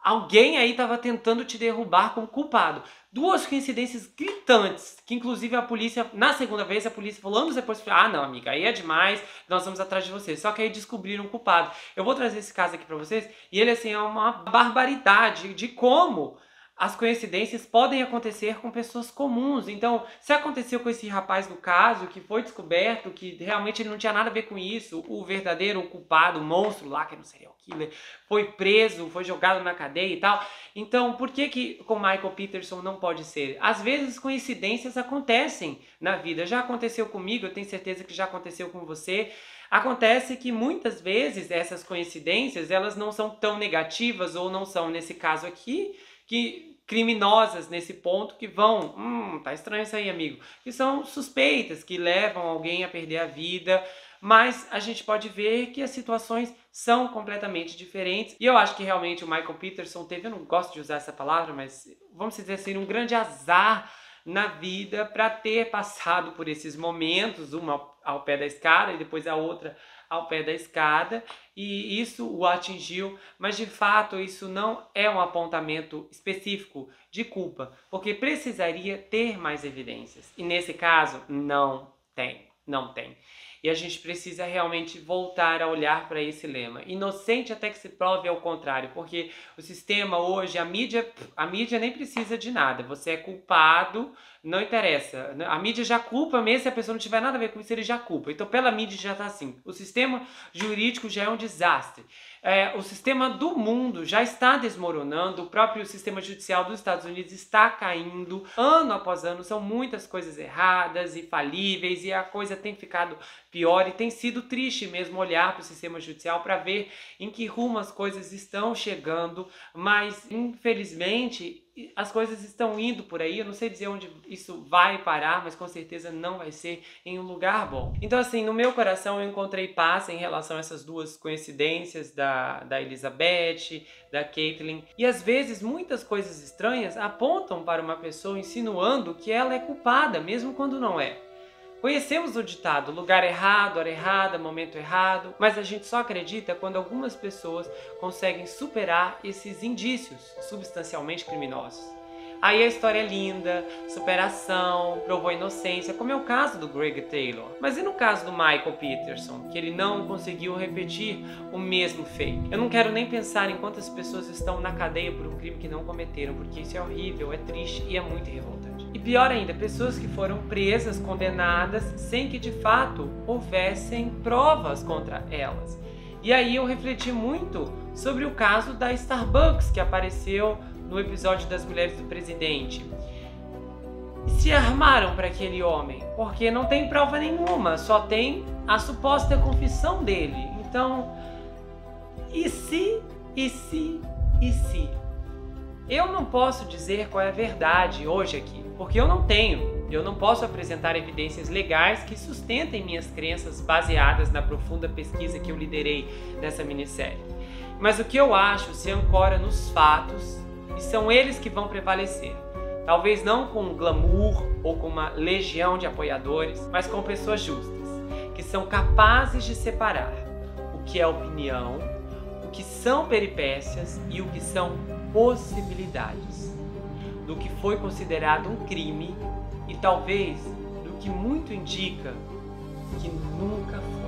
alguém aí estava tentando te derrubar como culpado. 2 coincidências gritantes, que inclusive a polícia, na segunda vez, a polícia falou, anos depois, não amiga, aí é demais, nós vamos atrás de você. Só que aí descobriram o culpado. Eu vou trazer esse caso aqui pra vocês, e ele assim é uma barbaridade de como as coincidências podem acontecer com pessoas comuns. Então, se aconteceu com esse rapaz do caso, que foi descoberto que realmente ele não tinha nada a ver com isso, o verdadeiro culpado, o monstro lá, que era um serial killer, foi preso, foi jogado na cadeia e tal. Então, por que com Michael Peterson não pode ser? Às vezes, coincidências acontecem na vida. Já aconteceu comigo, eu tenho certeza que já aconteceu com você. Acontece que muitas vezes essas coincidências, elas não são tão negativas, ou não são, nesse caso aqui, que criminosas nesse ponto, que vão, tá estranho isso aí, amigo, que são suspeitas, que levam alguém a perder a vida, mas a gente pode ver que as situações são completamente diferentes, e eu acho que realmente o Michael Peterson teve, eu não gosto de usar essa palavra, mas vamos dizer assim, um grande azar na vida para ter passado por esses momentos, uma ao pé da escada e depois a outra ao pé da escada, e isso o atingiu, mas de fato isso não é um apontamento específico de culpa, porque precisaria ter mais evidências, e nesse caso não tem. E a gente precisa realmente voltar a olhar para esse lema. Inocente até que se prove ao contrário, porque o sistema hoje, a mídia nem precisa de nada. Você é culpado, não interessa. A mídia já culpa mesmo, se a pessoa não tiver nada a ver com isso, ele já culpa. Então pela mídia já está assim. O sistema jurídico já é um desastre. O sistema do mundo já está desmoronando, o próprio sistema judicial dos Estados Unidos está caindo, ano após ano, são muitas coisas erradas e falíveis, e a coisa tem ficado pior, e tem sido triste mesmo olhar para o sistema judicial para ver em que rumo as coisas estão chegando, mas infelizmente as coisas estão indo por aí. Eu não sei dizer onde isso vai parar, mas com certeza não vai ser em um lugar bom. Então assim, no meu coração eu encontrei paz em relação a essas duas coincidências da Elizabeth, da Caitlyn. E às vezes muitas coisas estranhas apontam para uma pessoa insinuando que ela é culpada, mesmo quando não é. Conhecemos o ditado, lugar errado, hora errada, momento errado, mas a gente só acredita quando algumas pessoas conseguem superar esses indícios substancialmente criminosos. Aí a história é linda, superação, provou inocência, como é o caso do Greg Taylor. Mas e no caso do Michael Peterson, que ele não conseguiu repetir o mesmo feito? Eu não quero nem pensar em quantas pessoas estão na cadeia por um crime que não cometeram, porque isso é horrível, é triste e é muito revoltante. E pior ainda, pessoas que foram presas, condenadas, sem que de fato houvessem provas contra elas. E aí eu refleti muito sobre o caso da Starbucks, que apareceu no episódio das Mulheres do Presidente. Se armaram para aquele homem, porque não tem prova nenhuma, só tem a suposta confissão dele. Então, e se? Eu não posso dizer qual é a verdade hoje aqui, porque eu não posso apresentar evidências legais que sustentem minhas crenças baseadas na profunda pesquisa que eu liderei nessa minissérie. Mas o que eu acho se ancora nos fatos, e são eles que vão prevalecer. Talvez não com glamour ou com uma legião de apoiadores, mas com pessoas justas, que são capazes de separar o que é opinião, o que são peripécias e o que são possibilidades, do que foi considerado um crime e talvez do que muito indica que nunca foi.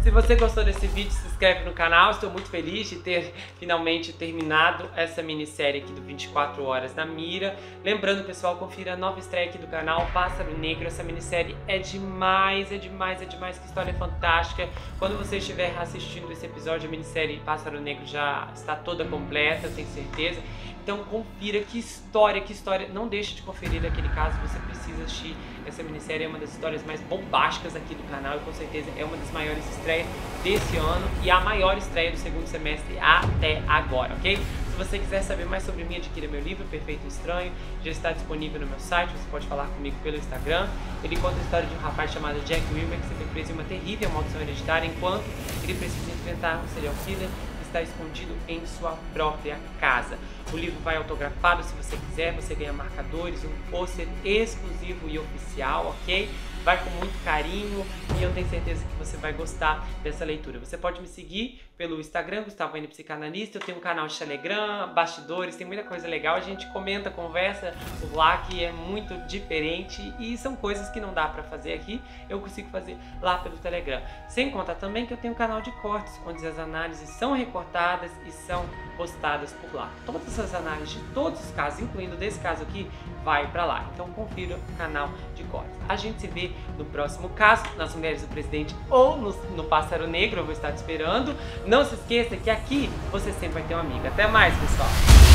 Se você gostou desse vídeo, se inscreve no canal. Estou muito feliz de ter finalmente terminado essa minissérie aqui do 24 Horas na Mira. Lembrando, pessoal, confira a nova estreia aqui do canal, Pássaro Negro. Essa minissérie é demais, que história fantástica. Quando você estiver assistindo esse episódio, a minissérie Pássaro Negro já está toda completa, eu tenho certeza. Então confira, que história, não deixe de conferir aquele caso, você precisa assistir. Essa minissérie é uma das histórias mais bombásticas aqui do canal e com certeza é uma das maiores estreias desse ano e a maior estreia do segundo semestre até agora, ok? Se você quiser saber mais sobre mim, adquira meu livro, Perfeito e Estranho, já está disponível no meu site, você pode falar comigo pelo Instagram. Ele conta a história de um rapaz chamado Jack Wilmer que se foi preso em uma terrível maldição hereditária enquanto ele precisa enfrentar um serial killer que está escondido em sua própria casa. O livro vai autografado, se você quiser, você ganha marcadores, um pôster exclusivo e oficial, ok? vai com muito carinho e eu tenho certeza que você vai gostar dessa leitura. Você pode me seguir pelo Instagram, Gustavo N Psicanalista, eu tenho um canal de Telegram, bastidores, tem muita coisa legal, a gente comenta, conversa por lá, que é muito diferente e são coisas que não dá pra fazer aqui, eu consigo fazer lá pelo Telegram. Sem contar também que eu tenho um canal de cortes, onde as análises são recortadas e são postadas por lá. Todas as análises de todos os casos, incluindo desse caso aqui, vai pra lá. Então confira o canal de cortes. A gente se vê no próximo caso, nas Mulheres do Presidente ou no Pássaro Negro, eu vou estar te esperando. Não se esqueça que aqui você sempre vai ter uma amiga. Até mais, pessoal!